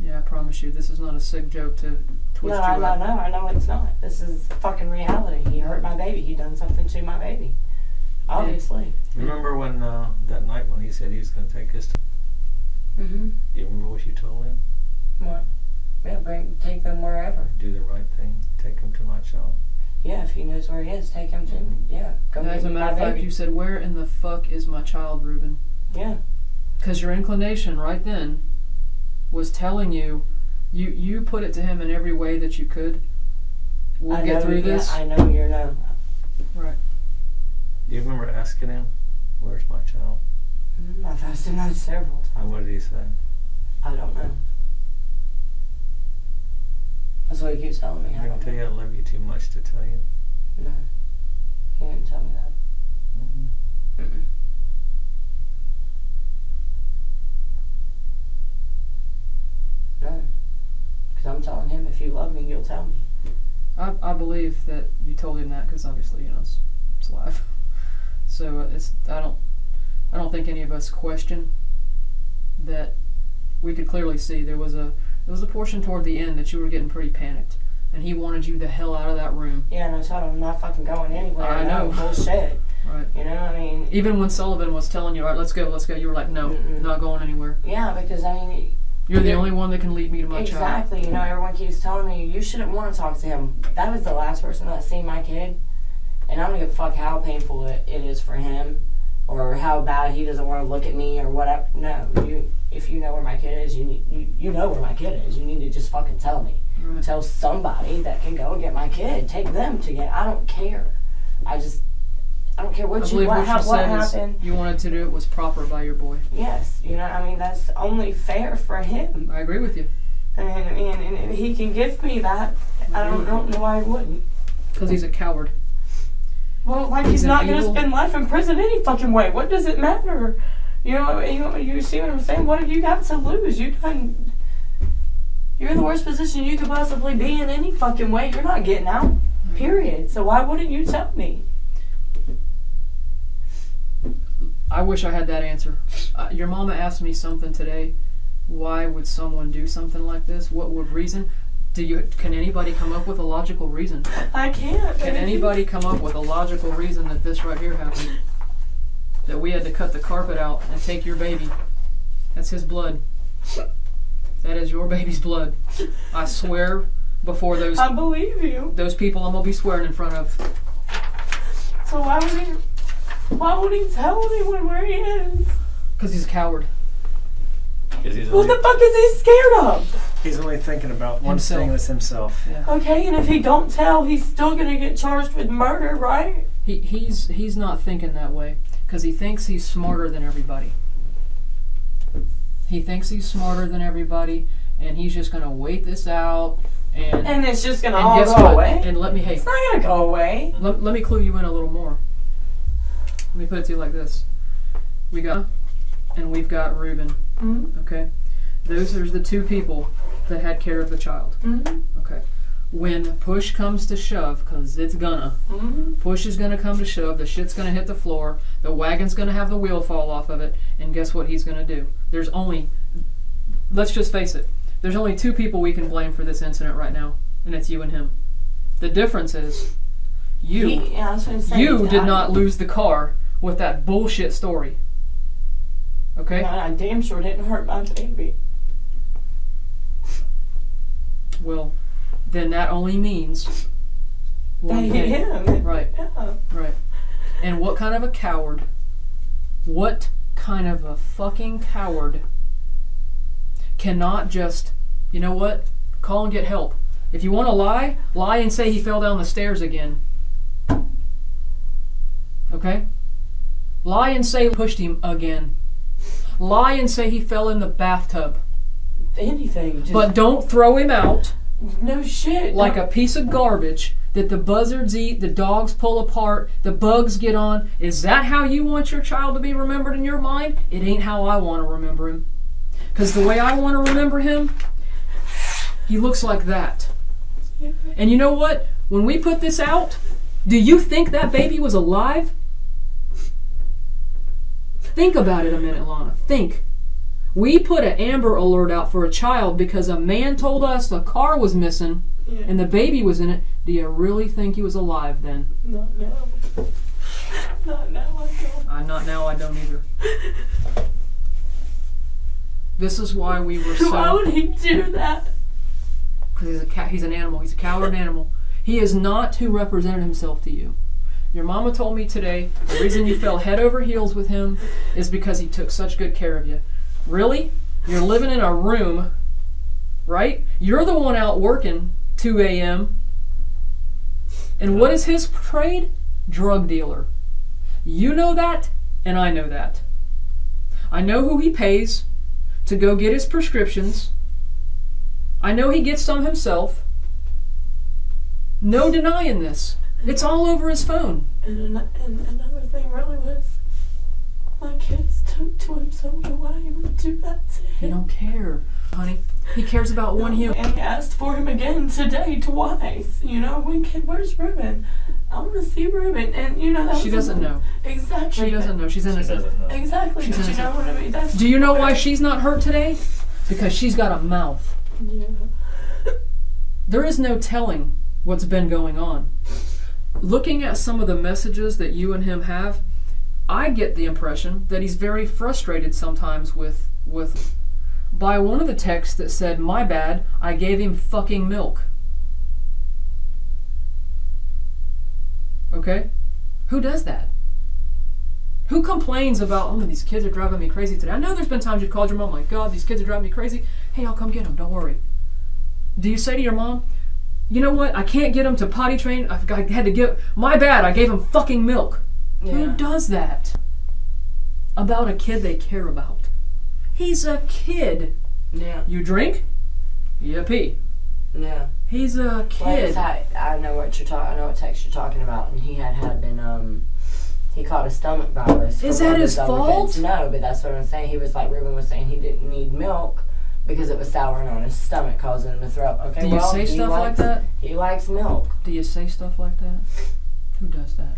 Yeah, I promise you, this is not a sick joke to twist No, you I out. know it's not. This is fucking reality. He hurt my baby. He done something to my baby. Obviously. Remember when that night when he said he was going to take us to... Mm-hmm. Do you remember what you told him? What? Yeah, take them wherever. Do the right thing. Take him to my child. Yeah, if he knows where he is, take him to yeah. Go As a get matter of my fact, baby. you said, "Where in the fuck is my child, Ruben?" Yeah. Because your inclination right then was telling you, you put it to him in every way that you could. We'll get through this. I know you're no. Right. Do you remember asking him, where's my child? I've asked him that several times. And what did he say? I don't know. That's what he keeps telling me. He I didn't don't tell know. you I love you too much to tell you? No. He didn't tell me that. Mm-mm. Mm-mm. No. Because I'm telling him, if you love me, you'll tell me. I believe that you told him that because obviously it's live. So I don't think any of us question that. We could clearly see there was a portion toward the end that you were getting pretty panicked, and he wanted you the hell out of that room. Yeah, and I told him I'm not fucking going anywhere. I know. Bullshit. Right. I mean. Even when Sullivan was telling you, all right, let's go, you were like, no, Mm-mm. not going anywhere. Yeah, because You're the only one that can lead me to my child. Exactly. Everyone keeps telling me you shouldn't want to talk to him. That was the last person that seen my kid, and I don't give a fuck how painful it is for him, or how bad he doesn't want to look at me or whatever. No, if you know where my kid is, you know where my kid is. You need to just fucking tell me. Right. Tell somebody that can go and get my kid. Take them to get. I don't care. I don't care what happened. You wanted to do it was proper by your boy. Yes, that's only fair for him. I agree with you. And if he can give me that, I don't know why he wouldn't. Because he's a coward. Well, like he's not going to spend life in prison any fucking way. What does it matter? You see what I'm saying? What have you got to lose? You're in the worst position you could possibly be in any fucking way. You're not getting out. Period. So why wouldn't you tell me? I wish I had that answer. Your mama asked me something today. Why would someone do something like this? What would reason? Can anybody come up with a logical reason? I can't. Can anybody come up with a logical reason that this right here happened? That we had to cut the carpet out and take your baby. That's his blood. That is your baby's blood. I swear before those... I believe you. Those people I'm going to be swearing in front of. So why would he tell anyone where he is? Because he's a coward. What the fuck is he scared of? He's only thinking about one thing, that's himself. Yeah. Okay, and if he don't tell, he's still gonna get charged with murder, right? He's not thinking that way because he thinks he's smarter than everybody. He thinks he's smarter than everybody, and he's just gonna wait this out, and it's just gonna all go away. And it's not gonna go away. Let me clue you in a little more. Let me put it to you like this: we've got Ruben. Mm-hmm. Okay, those are the two people that had care of the child. Mm-hmm. Okay, when push comes to shove, because it's gonna, push is gonna come to shove, the shit's gonna hit the floor, the wagon's gonna have the wheel fall off of it, and guess what he's gonna do? There's only, let's just face it, there's only two people we can blame for this incident right now, and it's you and him. The difference is, you did not lose the car with that bullshit story. Okay? I damn sure didn't hurt my baby. Well, then that only means one thing. Him. Right. Yeah. Right. And what kind of a coward, what kind of a fucking coward cannot just, you know what, call and get help. If you want to lie and say he fell down the stairs again. Okay? Lie and say pushed him again. Lie and say he fell in the bathtub. Anything. But don't throw him out. No shit. Like a piece of garbage that the buzzards eat, the dogs pull apart, the bugs get on. Is that how you want your child to be remembered in your mind? It ain't how I want to remember him. Because the way I want to remember him, he looks like that. And you know what? When we put this out, do you think that baby was alive? Think about it a minute, Lonna. Think. We put an Amber Alert out for a child because a man told us the car was missing and the baby was in it. Do you really think he was alive then? Not now. Not now, I don't. Not now, I don't either. This is why we were so... Why would he do that? Because he's an animal. He's a coward animal. He is not who represented himself to you. Your mama told me today the reason you fell head over heels with him is because he took such good care of you. Really? You're living in a room, right? You're the one out working 2 a.m. And what is his trade? Drug dealer. You know that, and I know that. I know who he pays to go get his prescriptions. I know he gets some himself. No denying this. It's all over his phone. And another thing really was, my kids took to him, so why would I do that to him? He don't care, honey. He cares about one human. And he asked for him again today, twice. You know, where's Ruben? I want to see Ruben. And you know that she doesn't know. Exactly. She doesn't know. She's innocent. She doesn't know. Exactly. She's innocent. You know what I mean? That's Do you know why she's not hurt today? Because she's got a mouth. Yeah. There is no telling what's been going on. Looking at some of the messages that you and him have, I get the impression that he's very frustrated sometimes by one of the texts that said, "My bad, I gave him fucking milk." Okay? Who does that? Who complains about, "Oh, these kids are driving me crazy today"? I know there's been times you've called your mom, like, "God, these kids are driving me crazy. Hey, I'll come get them, don't worry." Do you say to your mom, "You know what, I can't get him to potty train, I had to give, my bad, I gave him fucking milk"? Yeah. Who does that about a kid they care about? He's a kid. Yeah. You drink, you pee. Yeah. He's a kid. I know what text you're talking about, and he had been he caught a stomach virus. Is that his fault? No, but that's what I'm saying. He was like, Ruben was saying he didn't need milk because it was souring on his stomach, causing him to throw up. Okay, do you say stuff like that? He likes milk. Do you say stuff like that? Who does that?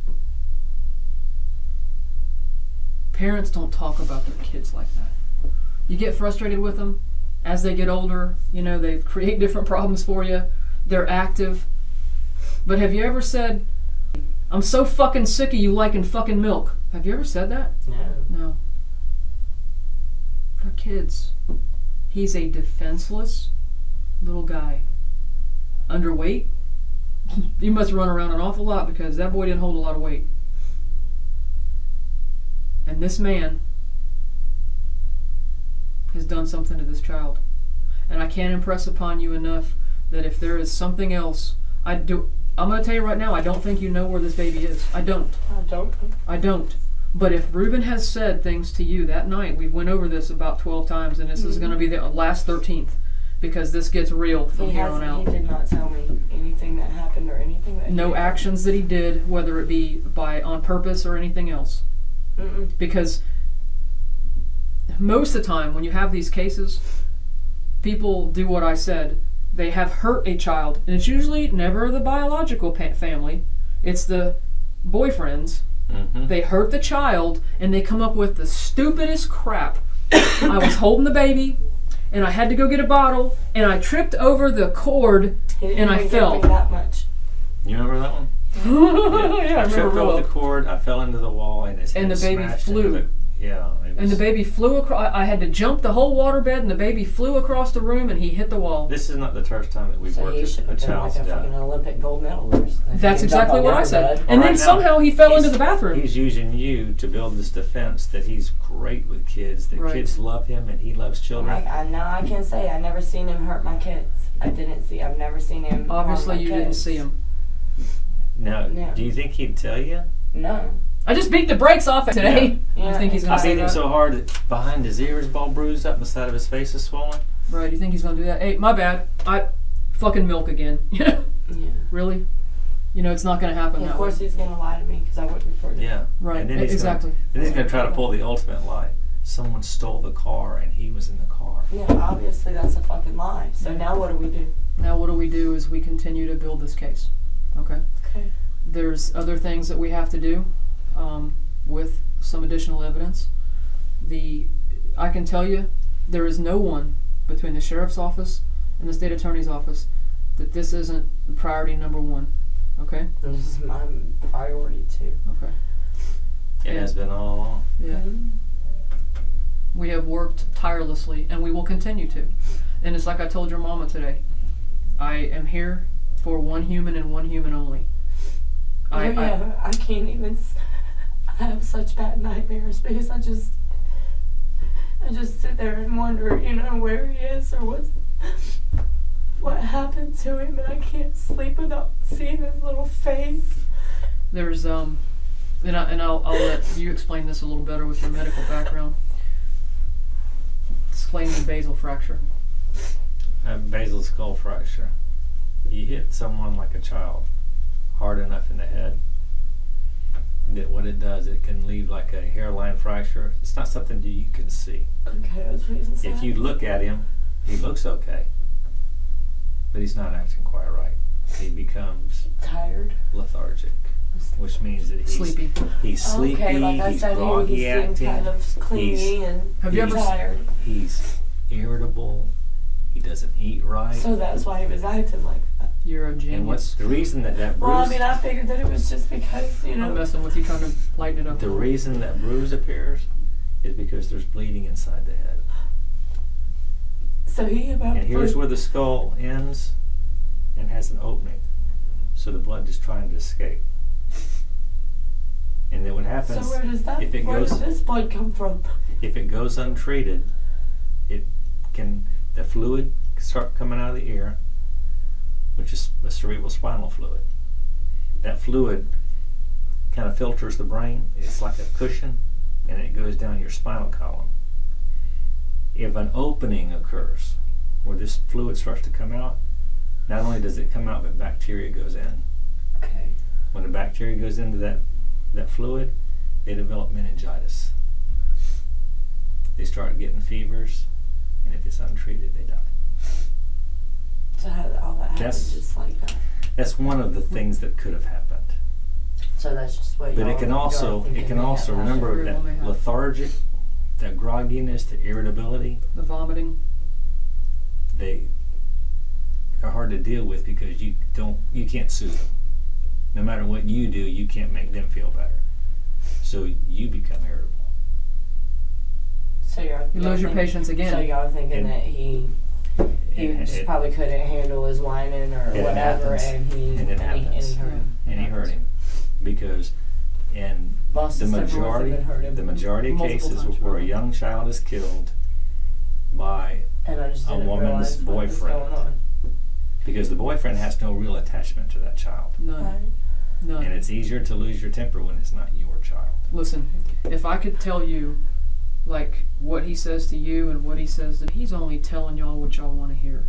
Parents don't talk about their kids like that. You get frustrated with them. As they get older, you know, they create different problems for you. They're active. But have you ever said, I'm so fucking sick of you liking fucking milk? Have you ever said that? No. No. They're kids. He's a defenseless little guy. Underweight. He must run around an awful lot because that boy didn't hold a lot of weight. And this man has done something to this child. And I can't impress upon you enough that if there is something else, I'm going to tell you right now, I don't think you know where this baby is. I don't. I don't. But if Ruben has said things to you that night, we went over this about 12 times, and this is going to be the last 13th, because this gets real from here on out. He did not tell me anything that happened or anything that no actions that he did, whether it be on purpose or anything else. Mm-mm. Because most of the time when you have these cases, people do what I said. They have hurt a child, and it's usually never the biological family. It's the boyfriends. Mm-hmm. They hurt the child, and they come up with the stupidest crap. I was holding the baby, and I had to go get a bottle, and I tripped over the cord, and I fell. That much. You remember that one? Yeah, I tripped over the cord, I fell into the wall, and the baby flew. And the baby flew across. I had to jump the whole waterbed, and the baby flew across the room, and he hit the wall. This is not the first time that we've worked at a child's like a fucking Olympic gold medalist. That's exactly what I said. And then right somehow he fell into the bathroom. He's using you to build this defense that he's great with kids, that kids love him, and he loves children. I can say I never seen him hurt my kids. I've never seen him. Obviously, you didn't see him. Now, do you think he'd tell you? No. I just beat the brakes off today. Yeah. I think he's going to I say beat him so hard that behind his ear is all bruised up, and the side of his face is swollen. Right, you think he's going to do that? Hey, my bad. I fucking milk again. Yeah. Really? You know, it's not going to happen Of course he's going to lie to me because I wouldn't report it. Yeah. Right, and then exactly. Then he's going to try to pull the ultimate lie. Someone stole the car, and he was in the car. Yeah, obviously that's a fucking lie. So now what do we do? Now what do we do is we continue to build this case. Okay? Okay. There's other things that we have to do with some additional evidence. I can tell you, there is no one between the sheriff's office and the state attorney's office that this isn't priority number one. Okay? And this is my priority too. Okay. It has been all along. Yeah. Mm-hmm. We have worked tirelessly, and we will continue to. And it's like I told your mama today. I am here for one human and one human only. I can't even. I have such bad nightmares because I just sit there and wonder, where he is or what happened to him, and I can't sleep without seeing his little face. There's and I'll let you explain this a little better with your medical background. Explain the basal fracture. Basal skull fracture. You hit someone like a child hard enough in the head that what it does, it can leave like a hairline fracture. It's not something you can see. Okay, that's what he's saying. If you look at him, he looks okay, but he's not acting quite right. He becomes tired, lethargic, which means that he's sleepy. He's sleepy. Okay, like I he's said, groggy he acting. kind of clingy and tired. He's irritable. He doesn't eat right. So that's why he was acting like that. You're a genius. And what's the reason that bruise? Well, I mean, I figured that it was just because, I'm messing with you, trying to lighten it up. The reason that bruise appears is because there's bleeding inside the head. So and here's where the skull ends and has an opening. So the blood is trying to escape. And then what happens? So where does this blood come from? If it goes untreated, the fluid start coming out of the ear, which is a cerebral spinal fluid. That fluid kind of filters the brain. It's like a cushion, and it goes down your spinal column. If an opening occurs where this fluid starts to come out, not only does it come out, but bacteria goes in. Okay. When the bacteria goes into that fluid, they develop meningitis. They start getting fevers, and if it's untreated, they die. So how all that happens just like that? That's one of the things that could have happened. So that's just what. But it can also remember that lethargic, that grogginess, the irritability, the vomiting. They are hard to deal with because you can't soothe them. No matter what you do, you can't make them feel better. So you become irritable. So you lose your patience again. So y'all thinking that he just probably couldn't handle his whining or whatever, and he hurt him because in the majority of cases where a young child is killed by a woman's boyfriend, because the boyfriend has no real attachment to that child. None. And it's easier to lose your temper when it's not your child. Listen, if I could tell you like what he says to you and what he says to, he's only telling y'all what y'all want to hear.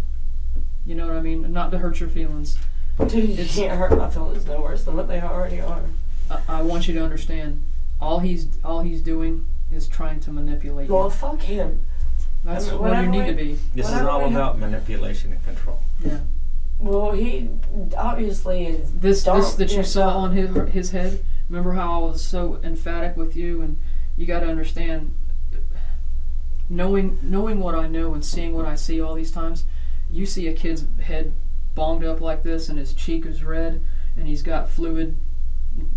You know what I mean? Not to hurt your feelings. Dude, you can't hurt my feelings no worse than what they already are. I want you to understand. All he's doing is trying to manipulate you. Well, fuck him. That's what you need to be. This is all about manipulation and control. Yeah. Well, he obviously is. This that you saw on his head. Remember how I was so emphatic with you, and you got to understand. Knowing what I know and seeing what I see all these times, you see a kid's head bonged up like this, and his cheek is red, and he's got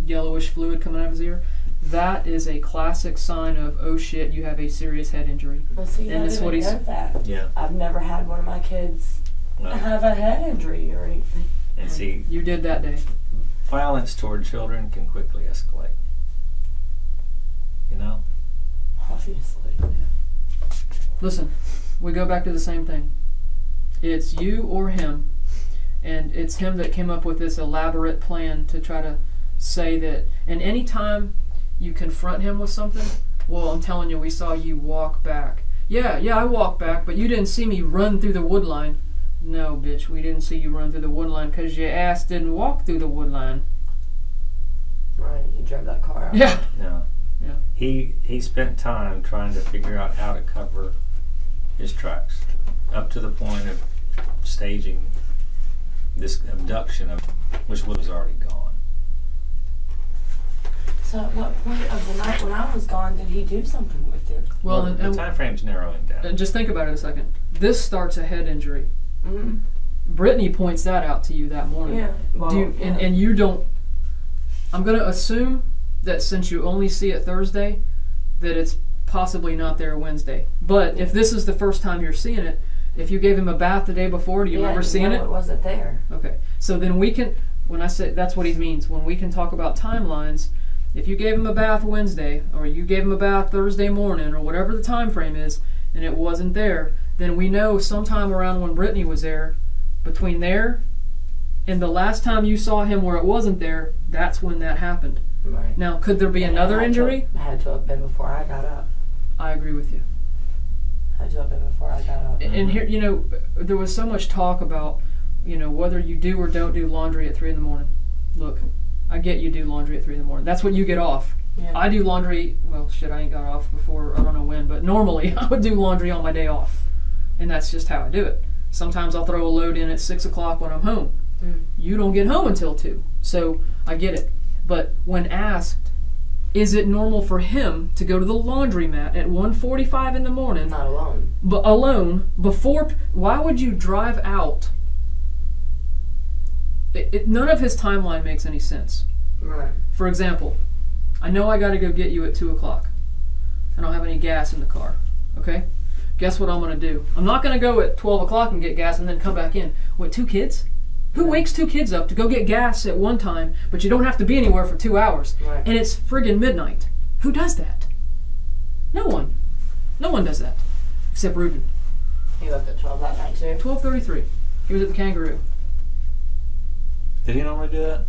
yellowish fluid coming out of his ear. That is a classic sign of, oh shit, you have a serious head injury. Well, see, and that's what he's. That. Yeah. I've never had one of my kids have a head injury or anything. And see, you did that day. Violence toward children can quickly escalate. You know? Obviously. Yeah. Listen, we go back to the same thing. It's you or him, and it's him that came up with this elaborate plan to try to say that, and any time you confront him with something, well, I'm telling you, we saw you walk back. Yeah, I walked back, but you didn't see me run through the wood line. No, bitch, we didn't see you run through the wood line because your ass didn't walk through the wood line. Right, you drove that car out. Yeah. No. Yeah. He spent time trying to figure out how to cover his tracks, up to the point of staging this abduction of which was already gone. So at what point of the night when I was gone did he do something with you? Well, the time frame's narrowing down. And just think about it a second. This starts a head injury. Mm-hmm. Brittany points that out to you that morning. Yeah. Well, and you don't. I'm going to assume that since you only see it Thursday, that it's possibly not there Wednesday. But if this is the first time you're seeing it, if you gave him a bath the day before, do you remember seeing it? It wasn't there. Okay. So then we can, when I say, that's what he means, when we can talk about timelines, if you gave him a bath Wednesday, or you gave him a bath Thursday morning, or whatever the time frame is, and it wasn't there, then we know sometime around when Brittany was there, between there and the last time you saw him where it wasn't there, that's when that happened. Right. Now, could there be another injury? Had to have been before I got up. I agree with you. Had to have been before I got up. And here, you know, there was so much talk about, you know, whether you do or don't do laundry at 3 in the morning. Look, I get you do laundry at 3 in the morning. That's when you get off. Yeah. I do laundry, well, shit, I ain't got off before, I don't know when, but normally I would do laundry on my day off. And that's just how I do it. Sometimes I'll throw a load in at 6 o'clock when I'm home. You don't get home until 2, so I get it. But when asked, is it normal for him to go to the laundromat at 1:45 in the morning? Not alone. But alone, before, why would you drive out? None of his timeline makes any sense. Right. For example, I know I gotta go get you at 2 o'clock. I don't have any gas in the car, okay? Guess what I'm gonna do? I'm not gonna go at 12 o'clock and get gas and then come back in. What, 2 kids? Who wakes 2 kids up to go get gas at one time, but you don't have to be anywhere for 2 hours? Right. And it's friggin' midnight. Who does that? No one. No one does that. Except Ruben. He left at 12 that night too? 12:33. He was at the Kangaroo. Did he normally do that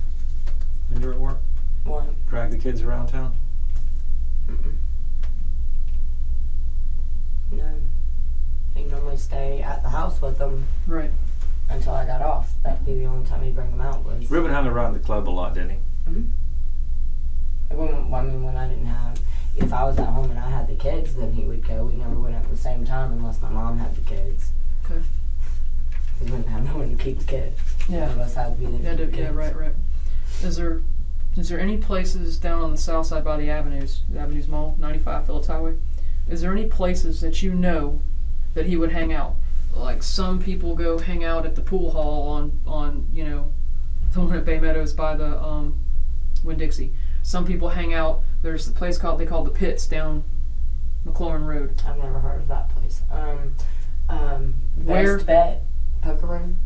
when you were at work? What? Drag the kids around town? Mm-mm. No. He normally stay at the house with them. Right. until I got off. That'd be the only time he'd bring them out. Was Ruben hung around the club a lot, didn't he? When I didn't have, if I was at home and I had the kids, then he would go. We never went at the same time unless my mom had the kids. Okay. We wouldn't have no one to keep the kids. Yeah. One of us had to be there. Yeah, right. Is there any places down on the south side by the Avenues Mall, 95 Phillips Highway? Is there any places that you know that he would hang out? Like some people go hang out at the pool hall on you know, the one at Bay Meadows by the Winn-Dixie. Some people hang out. There's the place they call the Pits down McLaurin Road. I've never heard of that place. Where? Best Bet Poker Room.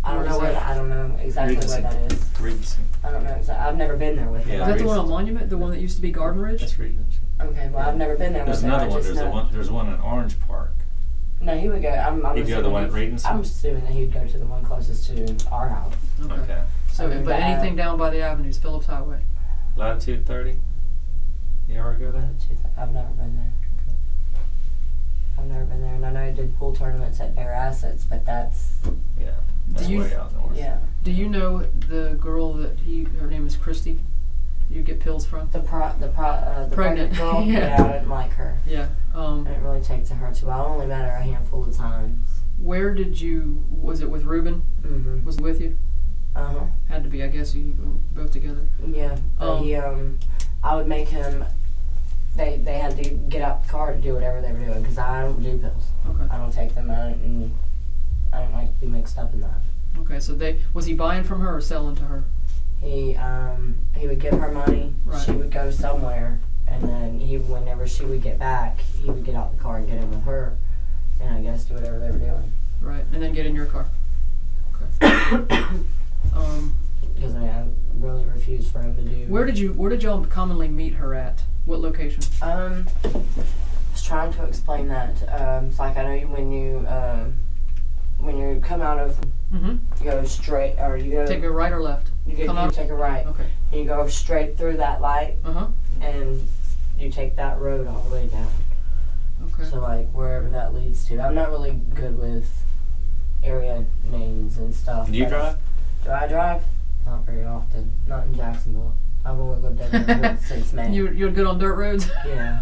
I don't know exactly where that is. Regency. I don't know exactly. I've never been there with him. Yeah, Is that the one on Monument? The one that used to be Garden Ridge? That's Regency. Okay, well, I've never been there There's with him. another one. There's one in Orange Park. No, he would go. He'd go to the one at Regency? I'm assuming that he'd go to the one closest to our house. Okay. So, but anything down by the Avenues, Phillips Highway. Latitude 30? You ever go there? I've never been there. I've never been there, and I know he did pool tournaments at Bear Assets, but that's... Yeah, that's way out north. Yeah. Do you know the girl that her name is Christy? You get pills from? The pregnant girl? Yeah. Yeah, I didn't like her. Yeah. I didn't really take to her too well. I only met her a handful of times. Where did you... Was it with Ruben? Mm-hmm. Was he with you? Uh-huh. Had to be, I guess, you both together. Yeah. I would make him... They had to get out the car to do whatever they were doing, because I don't do pills. Okay. I don't take them out, and I don't like to be mixed up in that. Okay, so was he buying from her or selling to her? He would give her money. Right. She would go somewhere, and then whenever she would get back, he would get out the car and get in with her, and I guess do whatever they were doing. Right, and then get in your car. Okay. Because I really refused for him to do. Where did y'all commonly meet her at? What location? I was trying to explain that. It's like, I know when you come out of, Mm-hmm. you go straight, or you go... Take a right or left? You take a right. Okay. And you go straight through that light, Uh-huh. and you take that road all the way down. Okay. So, like, wherever that leads to. I'm not really good with area names and stuff. Do you drive? Do I drive? Not very often. Not in Jacksonville. I've only lived there since May. You're good on dirt roads? Yeah.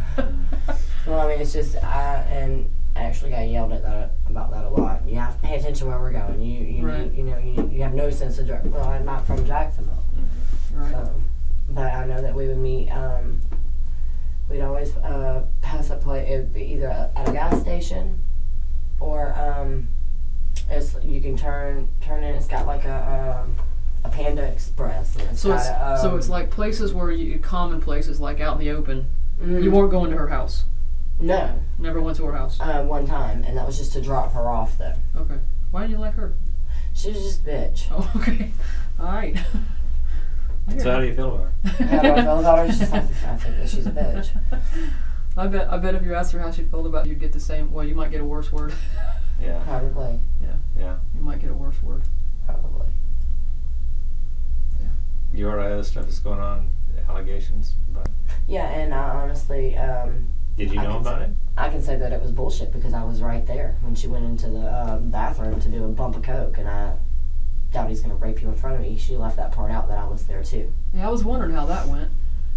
Well, I mean, it's just, I actually got yelled at about that a lot. You have to pay attention where we're going. Right. You have no sense of direction. Well, I'm not from Jacksonville. Right. So, but I know that we would meet, we'd always pass a place. It would be either at a gas station or you can turn in. It's got like a Panda Express. And so it's like places where common places, like out in the open. Mm, You weren't going to her house. No. Never went to her house. One time, and that was just to drop her off, though. Okay. Why didn't you like her? She was just a bitch. Oh, okay. All right. So how do you feel about her? How do I feel about her? She's just like, I think that she's a bitch. I bet if you asked her how she felt about you, you'd get the same. Well, you might get a worse word. Yeah. Probably. Yeah. You might get a worse word. Probably. You heard other stuff that's going on, allegations about it? Yeah, and I honestly, Did you know about it? I can say that it was bullshit because I was right there when she went into the bathroom to do a bump of coke, and I doubt he's going to rape you in front of me. She left that part out that I was there too. Yeah, I was wondering how that went.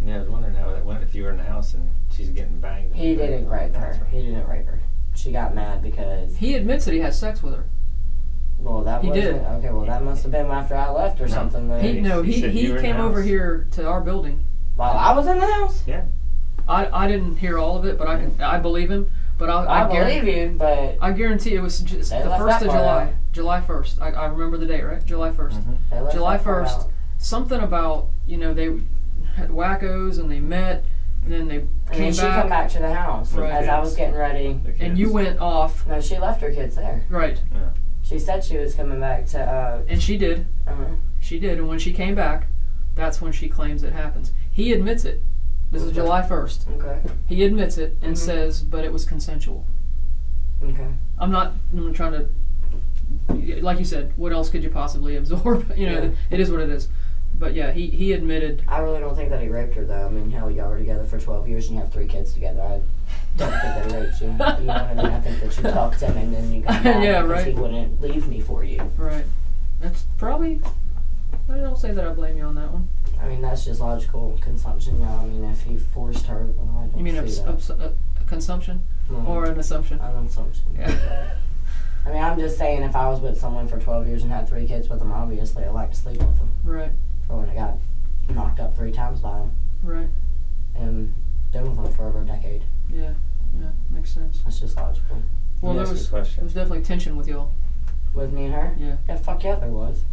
Yeah, I was wondering how that went if you were in the house and she's getting banged. He didn't rape her. He didn't rape her. She got mad because... He admits that he had sex with her. Well, that He wasn't... did. Okay, well, that must have been after I left or something. Then. He came over here to our building. While I was in the house? Yeah. I didn't hear all of it, but I believe him. But I believe you, but... I guarantee it was just the 1st of July. July 1st. I remember the date, right? July 1st. Mm-hmm. July 1st. Something about, they had wackos and they met, and then they came she back. come back to the house Right. as I was getting ready. And you went off. No, she left her kids there. Right. Yeah. She said she was coming back to... And she did. She did. And when she came back, that's when she claims it happens. He admits it. This is July 1st. Okay. He admits it and says, but it was consensual. Okay. I'm trying to, like you said, what else could you possibly absorb? It is what it is. But yeah, he admitted. I really don't think that he raped her, though. I mean, hell, y'all were together for 12 years and you have 3 kids together. I don't think that he raped you. You know what I mean? I think that fucked him and then you got mad Yeah, because right. he wouldn't leave me for you. Right. That's probably. I don't say that I blame you on that one. I mean, that's just logical consumption, yeah. I mean, if he forced her, well, I don't You mean see that. consumption Mm. or an assumption? An assumption. Yeah. I mean, I'm just saying, if I was with someone for 12 years and had 3 kids with them, obviously I'd like to sleep with them. Right. Or when I got knocked up 3 times by them Right. and been with them for over a decade. Yeah. Yeah. Makes sense. That's just logical. Well, Let me there ask you a was question. definitely tension with y'all. With me and her? Yeah. Yeah, fuck yeah, there was.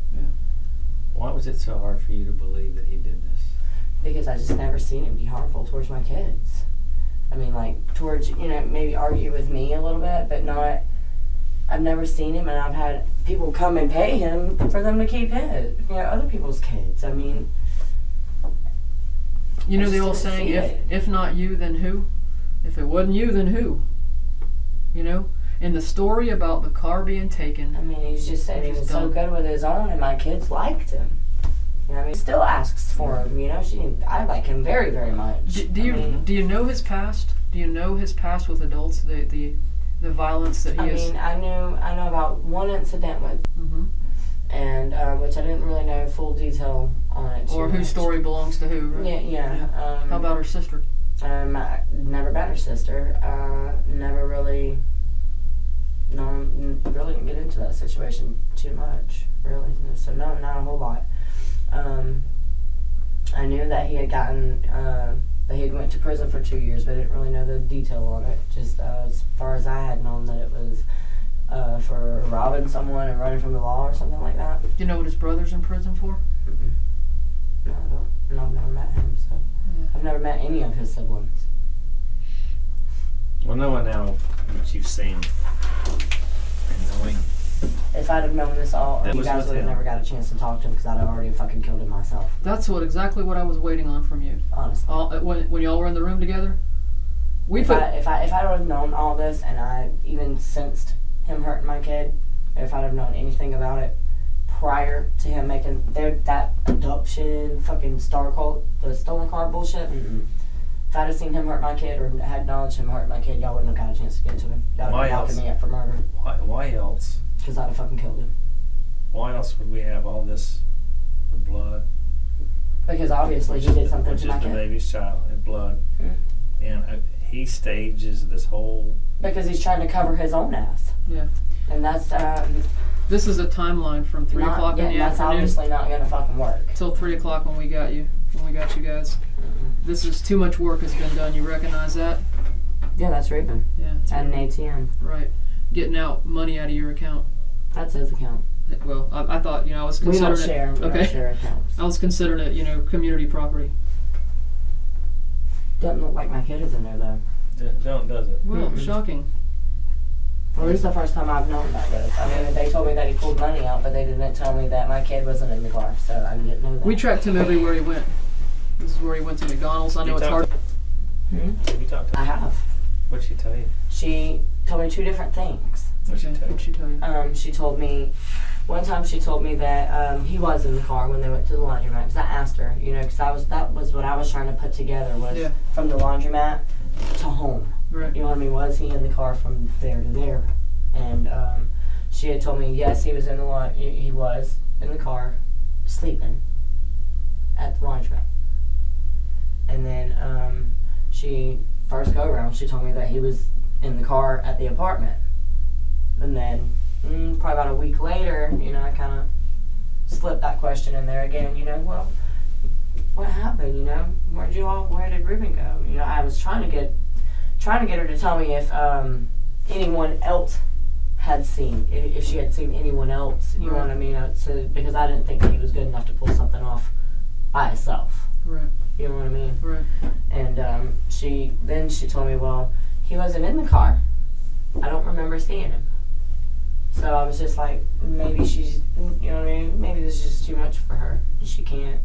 Why was it so hard for you to believe that he did this? Because I just never seen him be harmful towards my kids. I mean, like, towards, you know, maybe argue with me a little bit, but not, I've never seen him, and I've had people come and pay him for them to keep his, you know, other people's kids. I mean, You know I the just old didn't saying, see it. if not you, then who? If it wasn't you, then who? You know? And the story about the car being taken. I mean, he's just said he Just was so don't- good with his own, and my kids liked him. You know, I mean, still asks for him. You know, I like him very, very much. Do you know his past? Do you know his past with adults? The violence that he has. I know about one incident with, Mm-hmm. and which I didn't really know full detail on it. Too Or whose much. story belongs to who? Right? Yeah. How about her sister? I never met her sister. Never really. Really didn't get into that situation too much, really. So no, not a whole lot. I knew that he had gotten, that he had went to prison for 2 years, but I didn't really know the detail on it. Just as far as I had known that it was for robbing someone and running from the law or something like that. Do you know what his brother's in prison for? Mm-mm. No, I don't. And I've never met him, so Yeah. I've never met any of his siblings. Well, knowing now what you've seen and knowing If I'd have known this all, That you was guys with would have him. never got a chance to talk to him because I'd have already fucking killed him myself. That's exactly what I was waiting on from you. Honestly. When y'all were in the room together, If I'd have known all this and I even sensed him hurting my kid, if I'd have known anything about it prior to him making that adoption fucking star cult, the stolen car bullshit, if I'd have seen him hurt my kid or had knowledge of him hurt my kid, y'all wouldn't have got a chance to get to him. Y'all would Why have been locking else? me up for murder why else? because I'd have fucking killed him. Why else would we have all this, the blood? Because obviously he did something which to my is the kid. baby's child and blood, Mm. and he stages this whole. Because he's trying to cover his own ass. Yeah. And that's This is a timeline from 3 o'clock in the that's afternoon obviously not gonna fucking work. till 3 o'clock when we got you guys. This is too much work has been done. You recognize that? Yeah, that's Ruben. Yeah. It's At an ATM. right. Getting out money out of your account. That's his account. Well, I thought, I was We considering don't share. it. We don't share accounts. I was considering it, community property. Doesn't look like my kid is in there though. Does it? Well, Mm-mm. shocking. Well, this is the first time I've known about this. I mean, they told me that he pulled money out, but they didn't tell me that my kid wasn't in the car, so I didn't know that. We tracked him everywhere he went. This is where he went to McDonald's. I know You it's hard. talked Have you talked to I her? have. What'd she tell you? She told me 2 different things. What'd she tell you? What'd she tell you? She told me, one time she told me that he was in the car when they went to the laundromat. Because I asked her, because that was what I was trying to put together was Yeah. from the laundromat to home. Right. You know what I mean? Was he in the car from there to there? And she had told me, yes, he was in the he was in the car, sleeping at the laundromat. And then she first go around, she told me that he was in the car at the apartment. And then probably about a week later, I kind of slipped that question in there again. Well, what happened? Where did Ruben go? I was trying to get her to tell me if anyone else had seen, if she had seen anyone else, you know what I mean? Because I didn't think that he was good enough to pull something off by himself. Right. You know what I mean? Right. And she told me, well, he wasn't in the car. I don't remember seeing him. So I was just like, maybe she's, you know what I mean? Maybe this is just too much for her. She can't,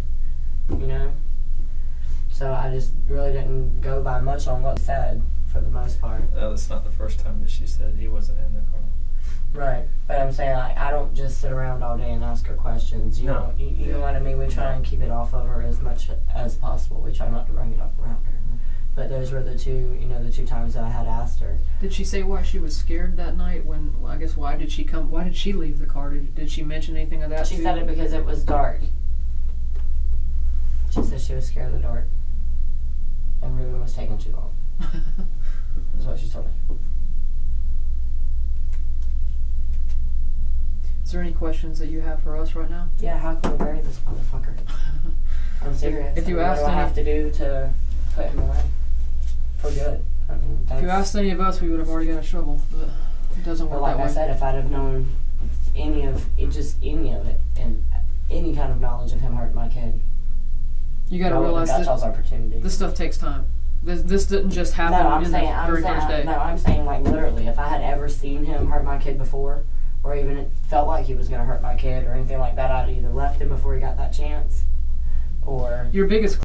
So I just really didn't go by much on what he said for the most part. That's not the first time that she said he wasn't in the car. Right. But I'm saying, I don't just sit around all day and ask her questions. You know what I mean? We try and keep it off of her as much as possible. We try not to bring it up around her. But those were the two, the 2 times that I had asked her. Did she say why she was scared that night? I guess why did she come? Why did she leave the car? Did she mention anything of that? She said it because it was dark. She said she was scared of the dark, and Ruben was taking too long. That's what she told me. Is there any questions that you have for us right now? Yeah, how can we bury this motherfucker? I'm serious. If you asked what do I have to do to put him away for good? I mean, if you asked any of us, we would have already got a shovel, but it doesn't work that way. Like I said, if I'd have known any of it, and any kind of knowledge of him hurting my kid, you got to realize this stuff takes time. This didn't just happen the very first day. No, I'm saying like literally, if I had ever seen him hurt my kid before, or even it felt like he was going to hurt my kid or anything like that, I'd either left him before he got that chance, or... Your biggest